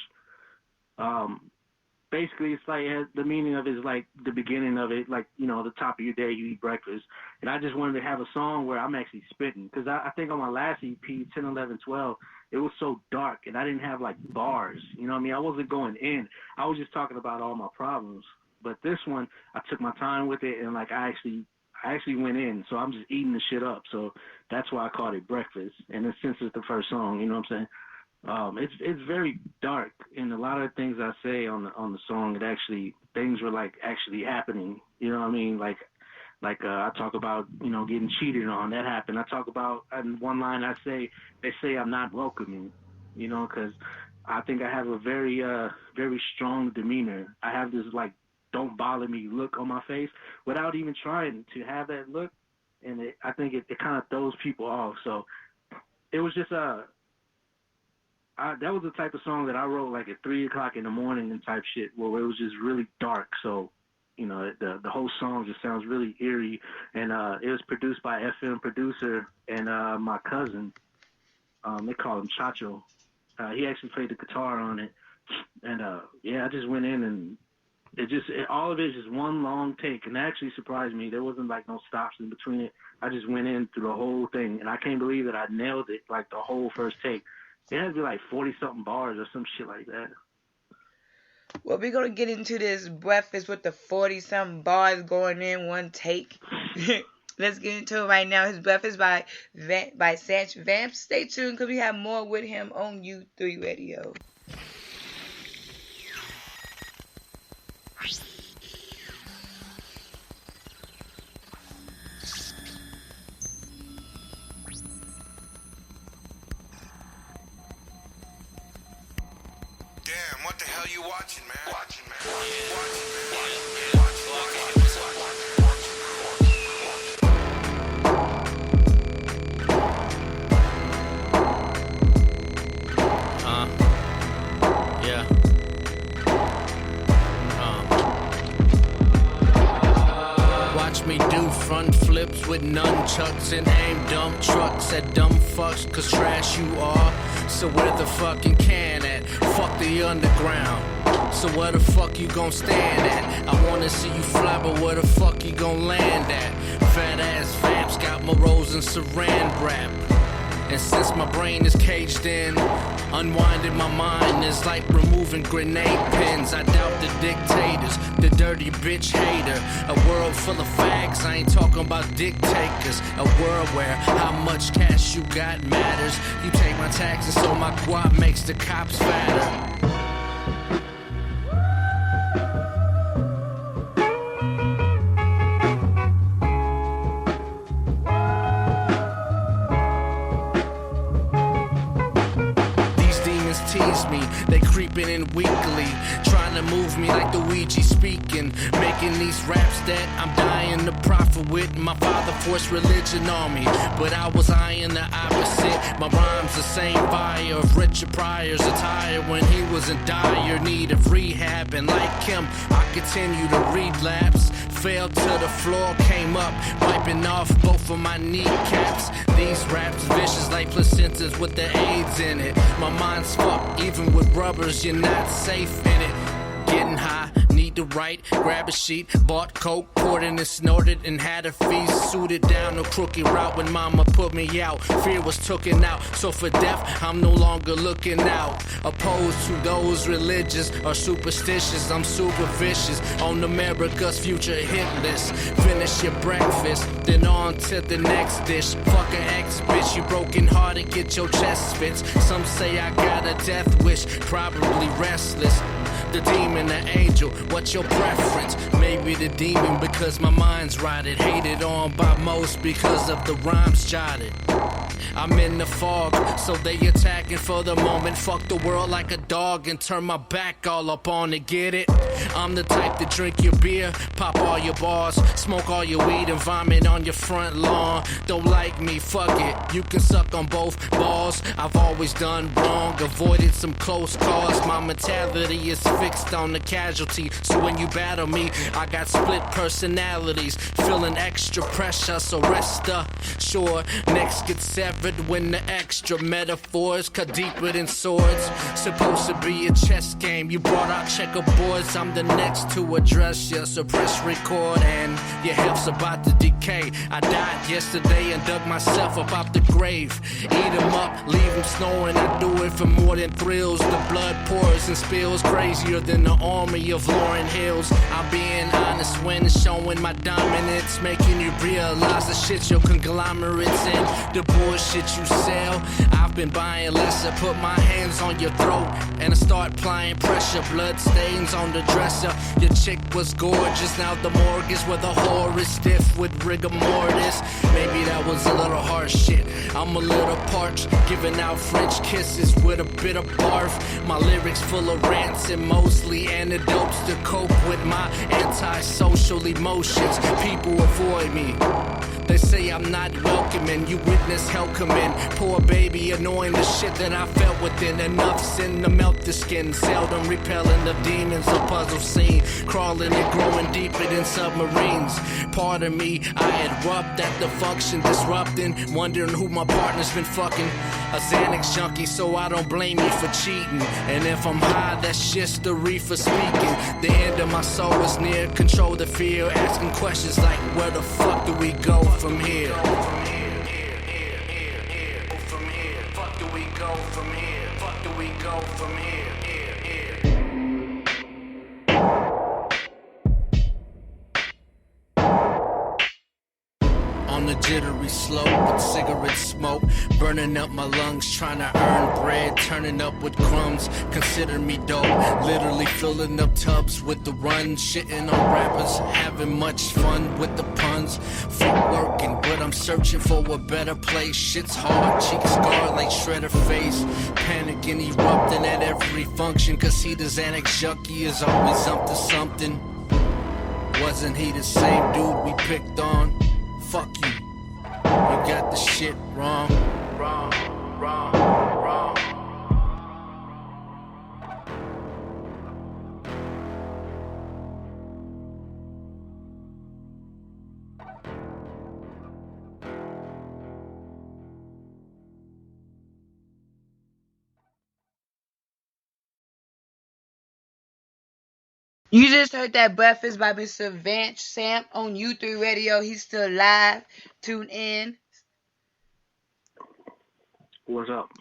Basically, it's like the meaning of it is like the beginning of it, like, you know, the top of your day, you eat breakfast. And I just wanted to have a song where I'm actually spitting. Because I think on my last EP, 10, 11, 12, it was so dark and I didn't have like bars. You know what I mean? I wasn't going in. I was just talking about all my problems. But this one, I took my time with it and like I actually went in. So I'm just eating the shit up. So that's why I called it Breakfast. And then since it's the first song, you know what I'm saying? It's very dark, and a lot of things I say on the song, it actually things were like actually happening. You know what I mean? Like I talk about, you know, getting cheated on. That happened. I talk about in one line they say I'm not welcoming. You know, because I think I have a very very strong demeanor. I have this like don't bother me look on my face without even trying to have that look, and I think it kind of throws people off. So it was just that was the type of song that I wrote like at 3 o'clock in the morning and type shit, where it was just really dark. So, you know, the whole song just sounds really eerie. And it was produced by FM producer and my cousin. They call him Chacho. He actually played the guitar on it. And I just went in and all of it is just one long take. And that actually surprised me. There wasn't like no stops in between it. I just went in through the whole thing. And I can't believe that I nailed it like the whole first take. It had to be like 40-something bars or some shit like that. Well, we're going to get into this breakfast with the 40-something bars going in one take. Let's get into it right now. His breakfast by Sanch Vamps. Stay tuned because we have more with him on U3 Radio. Damn, what the hell you watching, man? Watching, man. Watch me do front flips with nunchucks and aim dump trucks at dumb fucks, cause trash you are. So where the fucking can at? Fuck the underground. So where the fuck you gon' stand at? I wanna see you fly, but where the fuck you gon' land at? Fat ass vamps got my rose and saran wrap. And since my brain is caged in, unwinding my mind is like removing grenade pins. I doubt the dictators, the dirty bitch hater. A world full of fags, I ain't talking about dick takers. A world where how much cash you got matters. You take my taxes so my guap makes the cops fatter. Tease me, they creeping in weekly, trying to move me like the Ouija speaking, making these raps that I'm dying to profit with. My father forced religion on me, but I was eyeing the opposite. My rhymes the same fire of Richard Pryor's attire when he was in dire need of rehab, and like him, I continue to relapse. Fell to the floor, came up, wiping off both of my kneecaps. These raps vicious like placentas with the AIDS in it. My mind's fucked, even with rubbers, you're not safe in it. Getting high, need read to write, grab a sheet, bought coke, poured it and snorted, and had a feast. Suited down a crooked route when mama put me out. Fear was taken out, so for death, I'm no longer looking out. Opposed to those religious or superstitious, I'm super vicious on America's future hit list. Finish your breakfast, then on to the next dish. Fuck an ex bitch, you broken hearted, get your chest fits. Some say I got a death wish, probably restless. The demon, the angel, what's your preference? Maybe the demon because my mind's rotted. Hated on by most because of the rhymes jotted. I'm in the fog, so they attacking for the moment. Fuck the world like a dog and turn my back all up on it, get it? I'm the type to drink your beer, pop all your bars, smoke all your weed and vomit on your front lawn. Don't like me, fuck it, you can suck on both balls. I've always done wrong, avoided some close calls. My mentality is fixed on the casualty, so when you battle me, I got split personalities, feeling extra pressure, so rest sure. Next get severed when the extra metaphors cut deeper than swords. Supposed to be a chess game, you brought out checkerboards. I'm the next to address you, so press record and your health's about to decay. I died yesterday and dug myself up out the grave. Eat 'em up, leave 'em snoring. I do it for more than thrills. The blood pours and spills crazier than the army of Lauryn Hills. I'm being honest when showing my dominance, making you realize the shit your conglomerates in, the bullshit you sell. I've been buying less, I put my hands on your throat and I start applying pressure. Blood stains on the dresser. Your chick was gorgeous, now the morgue is where the whore is stiff with rigor mortis. Maybe that was a little harsh shit. I'm a little parched, giving out French kisses with a bit of barf. My lyrics full of rants and mostly antidotes to cope with my antisocial emotions. People avoid me. They say I'm not welcoming, you witness hell come in. Poor baby, annoying the shit that I felt within. Enough sin to melt the skin, seldom repelling the demons. A puzzle scene, crawling and growing deeper than submarines. Part of me, I erupt at the function, disrupting, wondering who my partner's been fucking. A Xanax junkie, so I don't blame you for cheating. And if I'm high, that's just the reefer speaking. The end of my soul is near, control the fear. Asking questions like, where the fuck do we go from here? Fuck do we go from here? Fuck do we go from here? On the jittery slope with cigarette smoke, burning up my lungs, trying to earn bread, turning up with crumbs. Consider me dope, literally filling up tubs with the run, shitting on rappers, having much fun with the puns. Fuck working, but I'm searching for a better place. Shit's hard, cheeks scarred like shredder face, panicking, erupting at every function. Cause he the Xanax junkie is always up to something. Wasn't he the same dude we picked on? Fuck you, you got the shit wrong. Wrong, wrong, wrong. You just heard that Breakfast by Mr. Sanch Vamps on U3 Radio. He's still live. Tune in. What's up?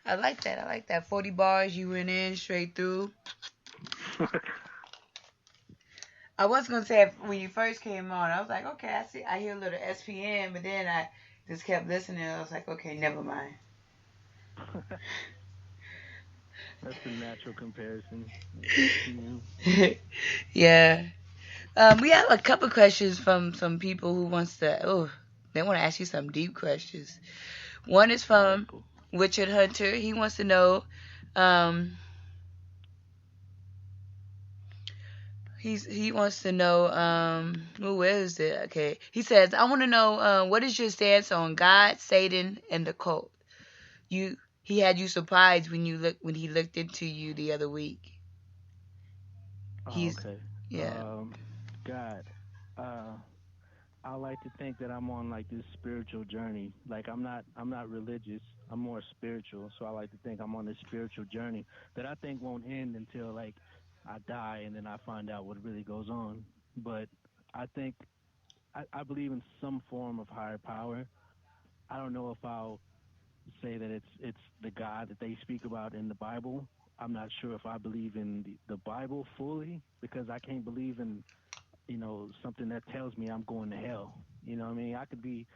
I like that. 40 bars, you went in straight through. I was gonna say when you first came on, I was like, okay, I hear a little SPM, but then I just kept listening. I was like, okay, never mind. That's a natural comparison. Yeah. We have a couple questions from some people who they want to ask you some deep questions. One is from Richard Hunter. He wants to know, he wants to know, where is it? Okay. He says, I want to know, what is your stance on God, Satan, and the cult? He had you surprised when he looked into you the other week. Okay. Yeah. God. I like to think that I'm on like this spiritual journey. Like I'm not religious. I'm more spiritual. So I like to think I'm on this spiritual journey that I think won't end until like I die and then I find out what really goes on. But I think I believe in some form of higher power. I don't know if I'll say that it's the God that they speak about in the Bible. I'm not sure if I believe in the Bible fully because I can't believe in something that tells me I'm going to hell. You know what I mean? I could be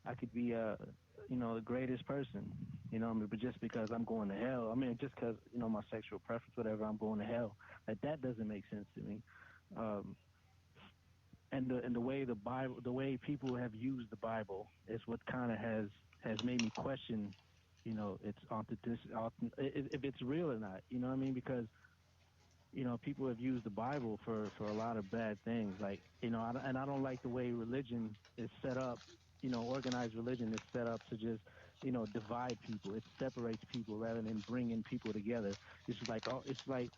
the greatest person. You know what I mean? But just because I'm going to hell, I mean, just because my sexual preference, whatever, I'm going to hell. Like that doesn't make sense to me. Um, and the way the Bible, the way people have used the Bible, is what kind of has made me question, its if it's real or not. You know what I mean? Because people have used the Bible for a lot of bad things. Like, and I don't like the way religion is set up. Organized religion is set up to just, divide people. It separates people rather than bringing people together. It's like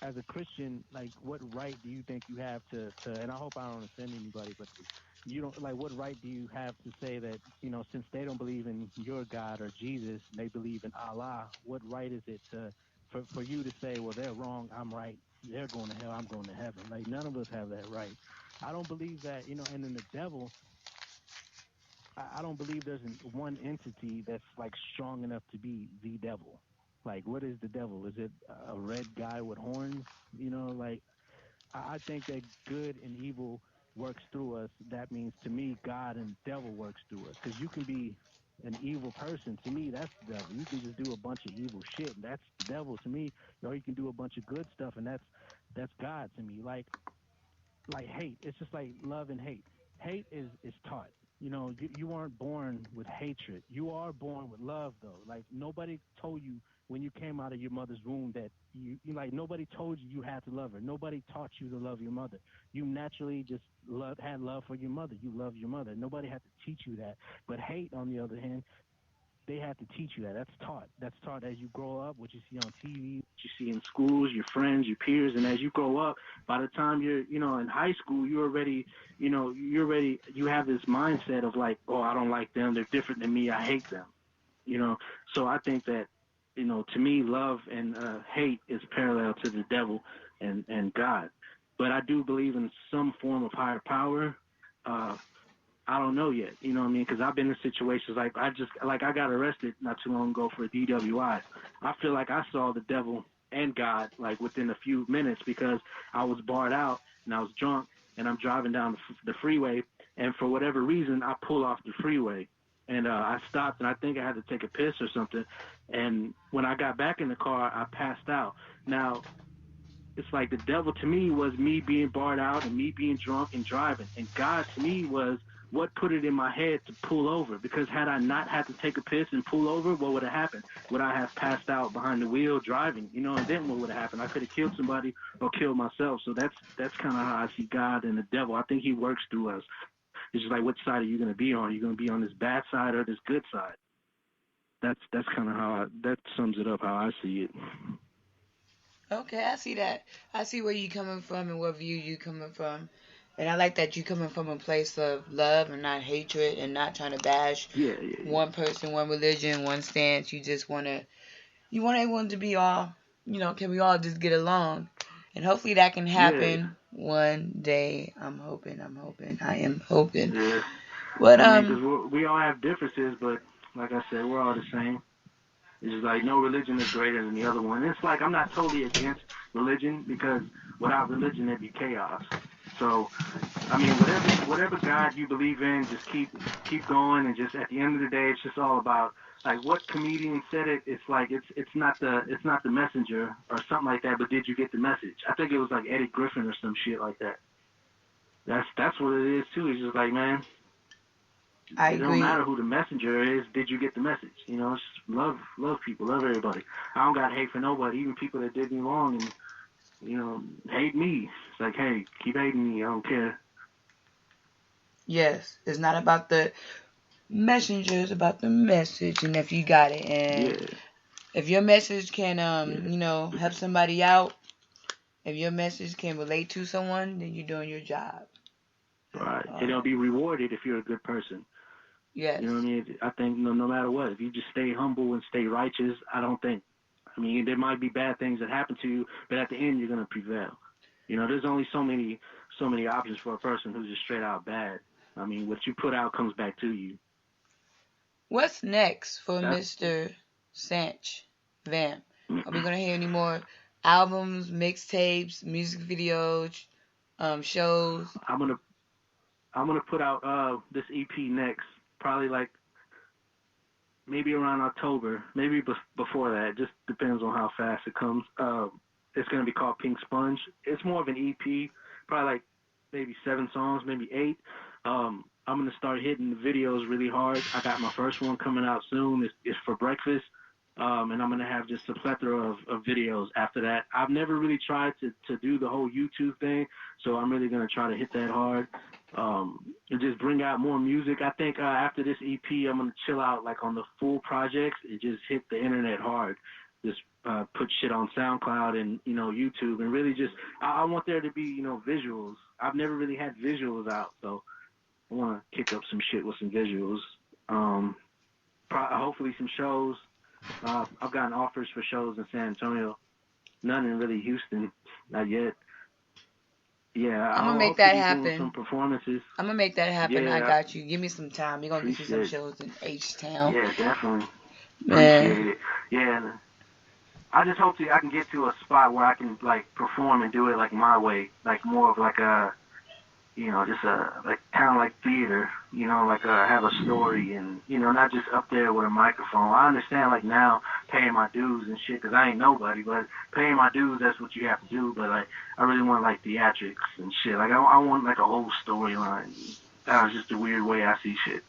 as a Christian, like, what right do you think you have to? And I hope I don't offend anybody, but you don't like. What right do you have to say that since they don't believe in your God or Jesus, they believe in Allah? What right is it for you to say, well, they're wrong, I'm right, they're going to hell, I'm going to heaven? Like none of us have that right. I don't believe that. And then the devil, I don't believe there's one entity that's like strong enough to be the devil. Like, what is the devil? Is it a red guy with horns? Like I think that good and evil works through us. That means to me, God and devil works through us. Because you can be an evil person. To me, that's the devil. You can just do a bunch of evil shit. That's the devil to me. Or you can do a bunch of good stuff, and that's God to me. Like hate. It's just like love and hate. Hate is taught. You aren't born with hatred. You are born with love, though. Like nobody told you when you came out of your mother's womb that like nobody told you had to love her. Nobody taught you to love your mother. You naturally just had love for your mother. You love your mother. Nobody had to teach you that. But hate, on the other hand, they have to teach you that. That's taught. That's taught as you grow up, what you see on TV, what you see in schools, your friends, your peers, and as you grow up, by the time you're, in high school, you have this mindset of like, oh, I don't like them. They're different than me. I hate them. So I think that, to me, love and hate is parallel to the devil and God. But I do believe in some form of higher power. I don't know yet, you know what I mean? Because I've been in situations like I got arrested not too long ago for a DWI. I feel like I saw the devil and God like within a few minutes because I was barred out and I was drunk and I'm driving down the freeway, and for whatever reason I pull off the freeway and I stopped and I think I had to take a piss or something, and when I got back in the car I passed out. Now it's like the devil to me was me being barred out and me being drunk and driving. And God to me was what put it in my head to pull over. Because had I not had to take a piss and pull over, what would have happened? Would I have passed out behind the wheel driving? And then what would have happened? I could have killed somebody or killed myself. So that's kind of how I see God and the devil. I think he works through us. It's just like, which side are you going to be on? Are you going to be on this bad side or this good side? That's kind of how that sums it up how I see it. Okay, I see that. I see where you coming from and what view you coming from. And I like that you coming from a place of love and not hatred and not trying to bash one person, one religion, one stance. You want everyone to be all, can we all just get along? And hopefully that can happen one day. I'm hoping. I am hoping. Yeah. But because we all have differences, but like I said, we're all the same. It's just like no religion is greater than the other one. And it's like I'm not totally against religion because without religion there'd be chaos. So I mean, whatever God you believe in, just keep going, and just at the end of the day, it's just all about like what comedian said it. It's like it's not the messenger or something like that, but did you get the message? I think it was like Eddie Griffin or some shit like that. That's what it is too. It's just like, man, it don't matter who the messenger is. Did you get the message? It's just love people, love everybody. I don't got hate for nobody, even people that did me wrong and hate me. It's like, hey, keep hating me. I don't care. Yes, it's not about the messenger, it's about the message, and if you got it, and if your message can, help somebody out, if your message can relate to someone, then you're doing your job. Right, and it'll be rewarded if you're a good person. Yes. You know what I mean? I think no matter what, if you just stay humble and stay righteous, I don't think I mean, there might be bad things that happen to you, but at the end, you're gonna prevail. You know, there's only so many options for a person who's just straight out bad. I mean, what you put out comes back to you. What's next for That's Mr. Sanch Vamp? Are we gonna hear any more albums, mixtapes, music videos, shows? I'm gonna put out this EP next, probably like maybe around October, maybe before that. It just depends on how fast it comes. It's gonna be called Pink Sponge. It's more of an EP, probably like maybe 7 songs, maybe 8. I'm gonna start hitting the videos really hard. I got my first one coming out soon. It's for breakfast. And I'm gonna have just a plethora of videos after that. I've never really tried to do the whole YouTube thing, so I'm really gonna try to hit that hard. And just bring out more music. I think after this EP, I'm gonna chill out like on the full projects and just hit the internet hard. Just put shit on SoundCloud and YouTube, and really just I want there to be visuals. I've never really had visuals out, so I want to kick up some shit with some visuals. Hopefully some shows. I've gotten offers for shows in San Antonio. None in really Houston, not yet. Yeah, I'm gonna I'll make hopefully that be doing happen. some performances. I'm gonna make that happen. I Yeah, got you. Give me some time. We're gonna get you some appreciate it. shows in H Town. Yeah, definitely. Man. Appreciate it. Yeah, and I just hope I can get to a spot where I can like perform and do it like my way, like more of like a just like kind of like theater, like have a story and, not just up there with a microphone. I understand like now paying my dues and shit because I ain't nobody, but paying my dues, that's what you have to do. But like, I really want like theatrics and shit. Like I want like a whole storyline. That was just a weird way I see shit.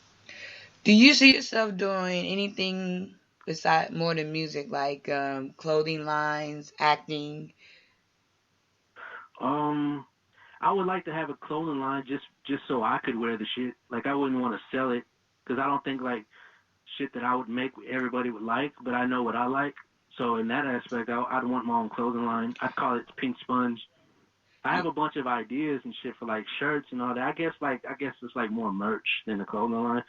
Do you see yourself doing anything besides more than music, like clothing lines, acting? I would like to have a clothing line just so I could wear the shit. Like I wouldn't want to sell it because I don't think like shit that I would make everybody would like, but I know what I like. So in that aspect, I'd want my own clothing line. I'd call it Pink Sponge. I have a bunch of ideas and shit for like shirts and all that. I guess it's like more merch than the clothing line.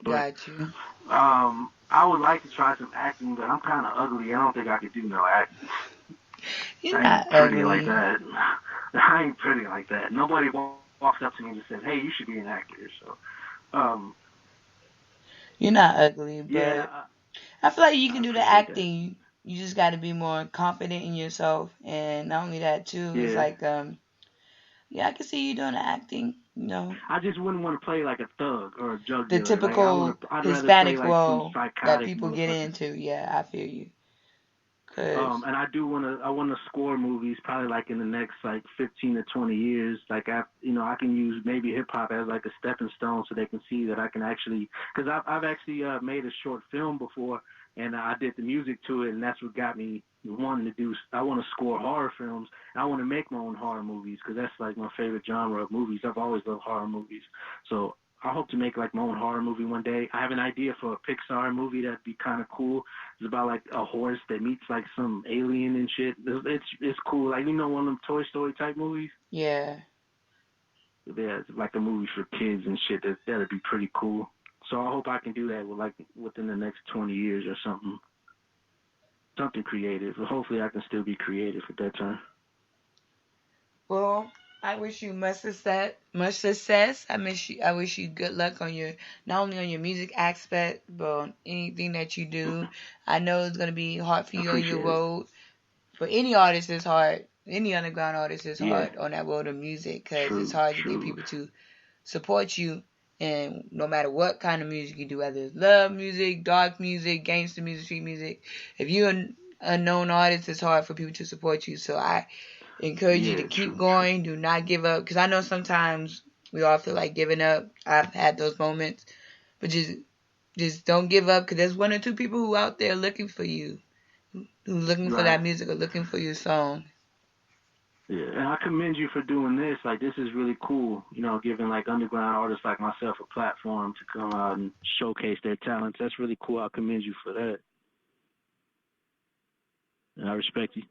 But Got you. I would like to try some acting, but I'm kind of ugly. I don't think I could do no acting. You're I not ain't pretty ugly. like that. I ain't pretty like that. Nobody walks up to me and just says, "Hey, you should be an actor." So, You're not ugly, but yeah, I feel like you I can do the appreciate that. acting. You just got to be more confident in yourself, and not only that too. It's Yeah. like yeah, I can see you doing the acting. I just wouldn't want to play like a thug or a drug The dealer. Like typical I'd rather play Hispanic like some role that psychotic people get motherfucker. into. Yeah, I feel you. Cause And I want to score movies probably like in the next like 15 to 20 years. Like I can use maybe hip hop as like a stepping stone so they can see that I can actually, because I've actually made a short film before and I did the music to it, and that's what got me wanting to do. I want to score horror films. And I want to make my own horror movies because that's like my favorite genre of movies. I've always loved horror movies. So I hope to make like my own horror movie one day. I have an idea for a Pixar movie that'd be kind of cool. It's about like a horse that meets like some alien and shit. It's cool. Like one of them Toy Story type movies. yeah. Yeah, it's like a movie for kids and shit. That'd be pretty cool. So I hope I can do that within the next 20 years or something. Something creative. Hopefully I can still be creative at that time. Well, I wish you much success. Much success. I wish you good luck on your not only on your music aspect, but on anything that you do. I know it's gonna be hard for I you on your appreciate it. road. For any artist, it's hard. Any underground artist is Yeah. hard on that road of music because it's True. hard to get people to support you. And no matter what kind of music you do, whether it's love music, dark music, gangster music, street music, if you're an unknown artist, it's hard for people to support you. So I encourage you to Yeah. keep True. going. Do not give up. Because I know sometimes we all feel like giving up. I've had those moments. But just don't give up because there's 1 or 2 people who out there looking for you. Who's looking for Right. that music or looking for your song. Yeah, and I commend you for doing this. Like, this is really cool, giving, like, underground artists like myself a platform to come out and showcase their talents. That's really cool. I commend you for that. And I respect you.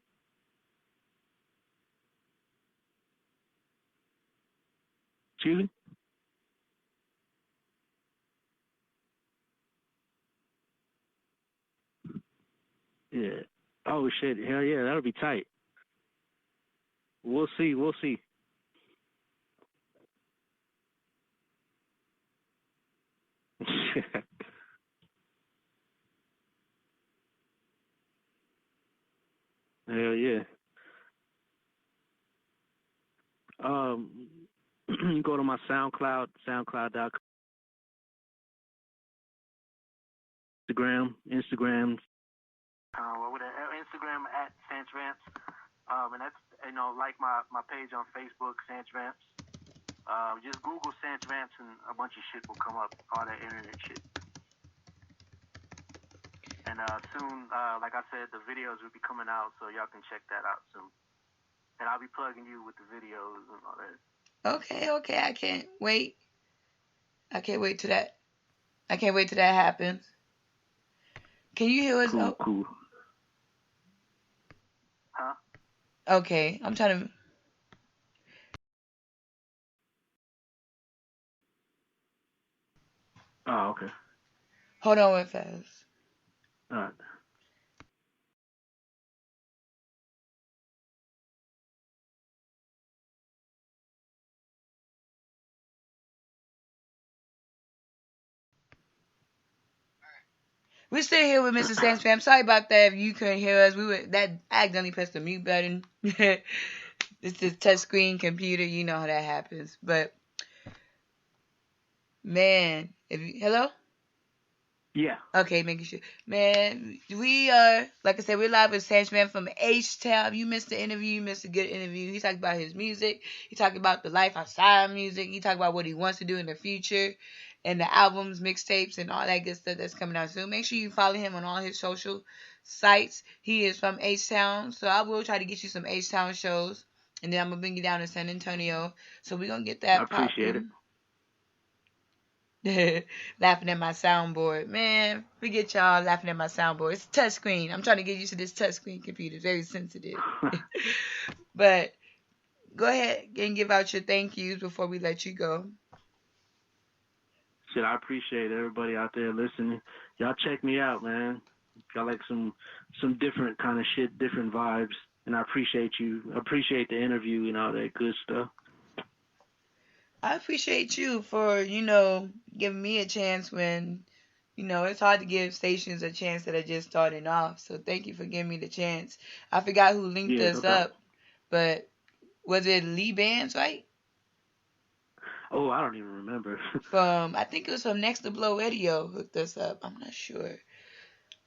Excuse me? Yeah. Oh shit! Hell yeah, that'll be tight. We'll see. We'll see. Hell yeah. Go to my SoundCloud, SoundCloud.com, Instagram. With Instagram at Sanch Vamps. And that's like my page on Facebook, Sanch Vamps. Just Google Sanch Vamps and a bunch of shit will come up, all that internet shit. And soon, like I said, the videos will be coming out, so y'all can check that out soon. And I'll be plugging you with the videos and all that. Okay. I can't wait. I can't wait till that happens. Can you hear us? Cool. Huh? Okay, I'm trying to. Oh, okay. Hold on real fast. All right. We're still here with Mr. Sanch Vamps. Sorry about that. If you couldn't hear us, I accidentally pressed the mute button. It's this touchscreen computer. You know how that happens. But man, hello. Yeah. Okay, making sure. Man, we are, like I said, we're live with Sanch Vamps from H-Town. You missed the interview. You missed a good interview. He talked about his music. He talked about the life outside of music. He talked about what he wants to do in the future and the albums, mixtapes, and all that good stuff that's coming out soon. Make sure you follow him on all his social sites. He is from H-Town, so I will try to get you some H-Town shows, and then I'm going to bring you down to San Antonio. So we're going to get that I appreciate it. Laughing at my soundboard. Man, forget y'all laughing at my soundboard. It's a touchscreen. I'm trying to get used to this touchscreen computer. It's very sensitive. But go ahead and give out your thank yous before we let you go. Shit, I appreciate everybody out there listening. Y'all check me out, man. Got like some different kind of shit, different vibes. And I appreciate you. I appreciate the interview and all that good stuff. I appreciate you for, giving me a chance when, it's hard to give stations a chance that are just starting off. So thank you for giving me the chance. I forgot who linked us up, but was it Lee Bands, right? Oh, I don't even remember. I think it was from Next to Blow Radio hooked us up. I'm not sure.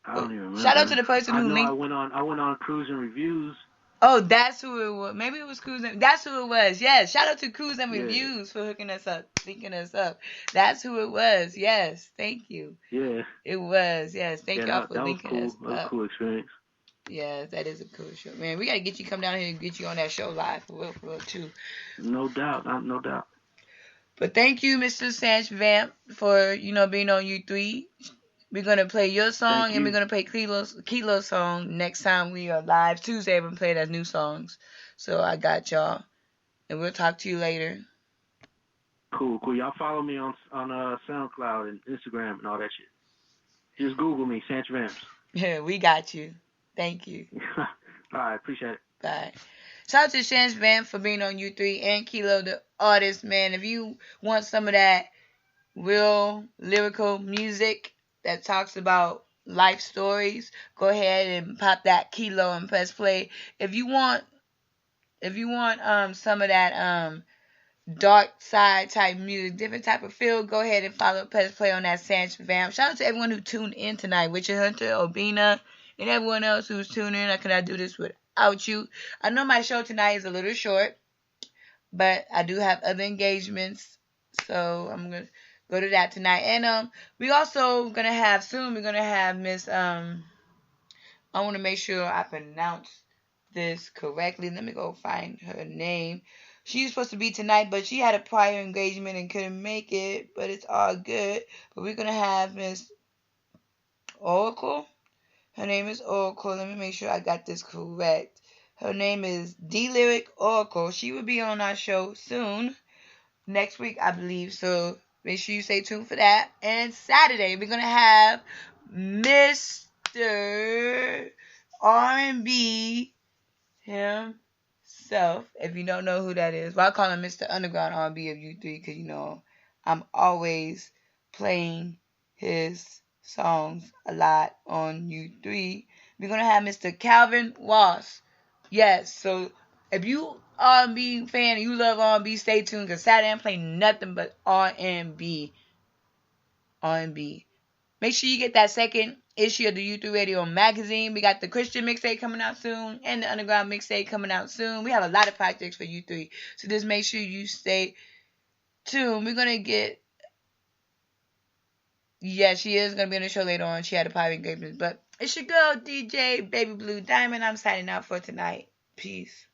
I don't even remember. Shout out to the person who linked. I went on Cruise and Reviews. Oh, that's who it was. Maybe it was Cruise and... That's who it was. Yes. Shout out to Cruise and Reviews for hooking us up, linking us up. That's who it was. Yes. Thank you. Yeah. It was. Yes. Thank y'all for linking us up. That was a cool experience. Yes, that is a cool show. Man, we got to get you come down here and get you on that show live for real, too. No doubt. No doubt. But thank you, Mr. Sanch Vamp, for, being on U3. We're going to play your song, and we're going to play Kilo's song next time we are live. Tuesday, we're going to play those new songs. So I got y'all. And we'll talk to you later. Cool. Y'all follow me on SoundCloud and Instagram and all that shit. Just Google me, Sanch Vamps. Yeah, we got you. Thank you. All right, appreciate it. Bye. Shout out to Sanch Vamp for being on U3 and Kilo, the artist, man. If you want some of that real lyrical music that talks about life stories, go ahead and pop that Kilo and press play. If you want some of that dark side type music, different type of feel, go ahead and press play on that Sanch Vamp. Shout out to everyone who tuned in tonight. Richard Hunter, Obina, and everyone else who's tuning in. I cannot do this without you. I know my show tonight is a little short, but I do have other engagements, so I'm gonna go to that tonight. And we also gonna have soon. We're gonna have Miss. I want to make sure I pronounce this correctly. Let me go find her name. She was supposed to be tonight, but she had a prior engagement and couldn't make it. But it's all good. But we're gonna have Miss Oracle. Her name is Oracle. Let me make sure I got this correct. Her name is D-Lyric Oracle. She will be on our show soon. Next week, I believe. So make sure you stay tuned for that. And Saturday, we're going to have Mr. R&B himself. If you don't know who that is, well, I call him Mr. Underground R&B of U3 because, you know, I'm always playing his songs a lot on U3. We're going to have Mr. Calvin Ross. Yes, so if you R&B fan and you love R&B, stay tuned because Saturday I'm playing nothing but R&B. R&B. Make sure you get that second issue of the U3 Radio magazine. We got the Christian mixtape coming out soon and the Underground mixtape coming out soon. We have a lot of projects for U3. So just make sure you stay tuned. We're going to get... Yeah, she is going to be on the show later on. She had a private engagement. But it's your girl, DJ Baby Blue Diamond. I'm signing out for tonight. Peace.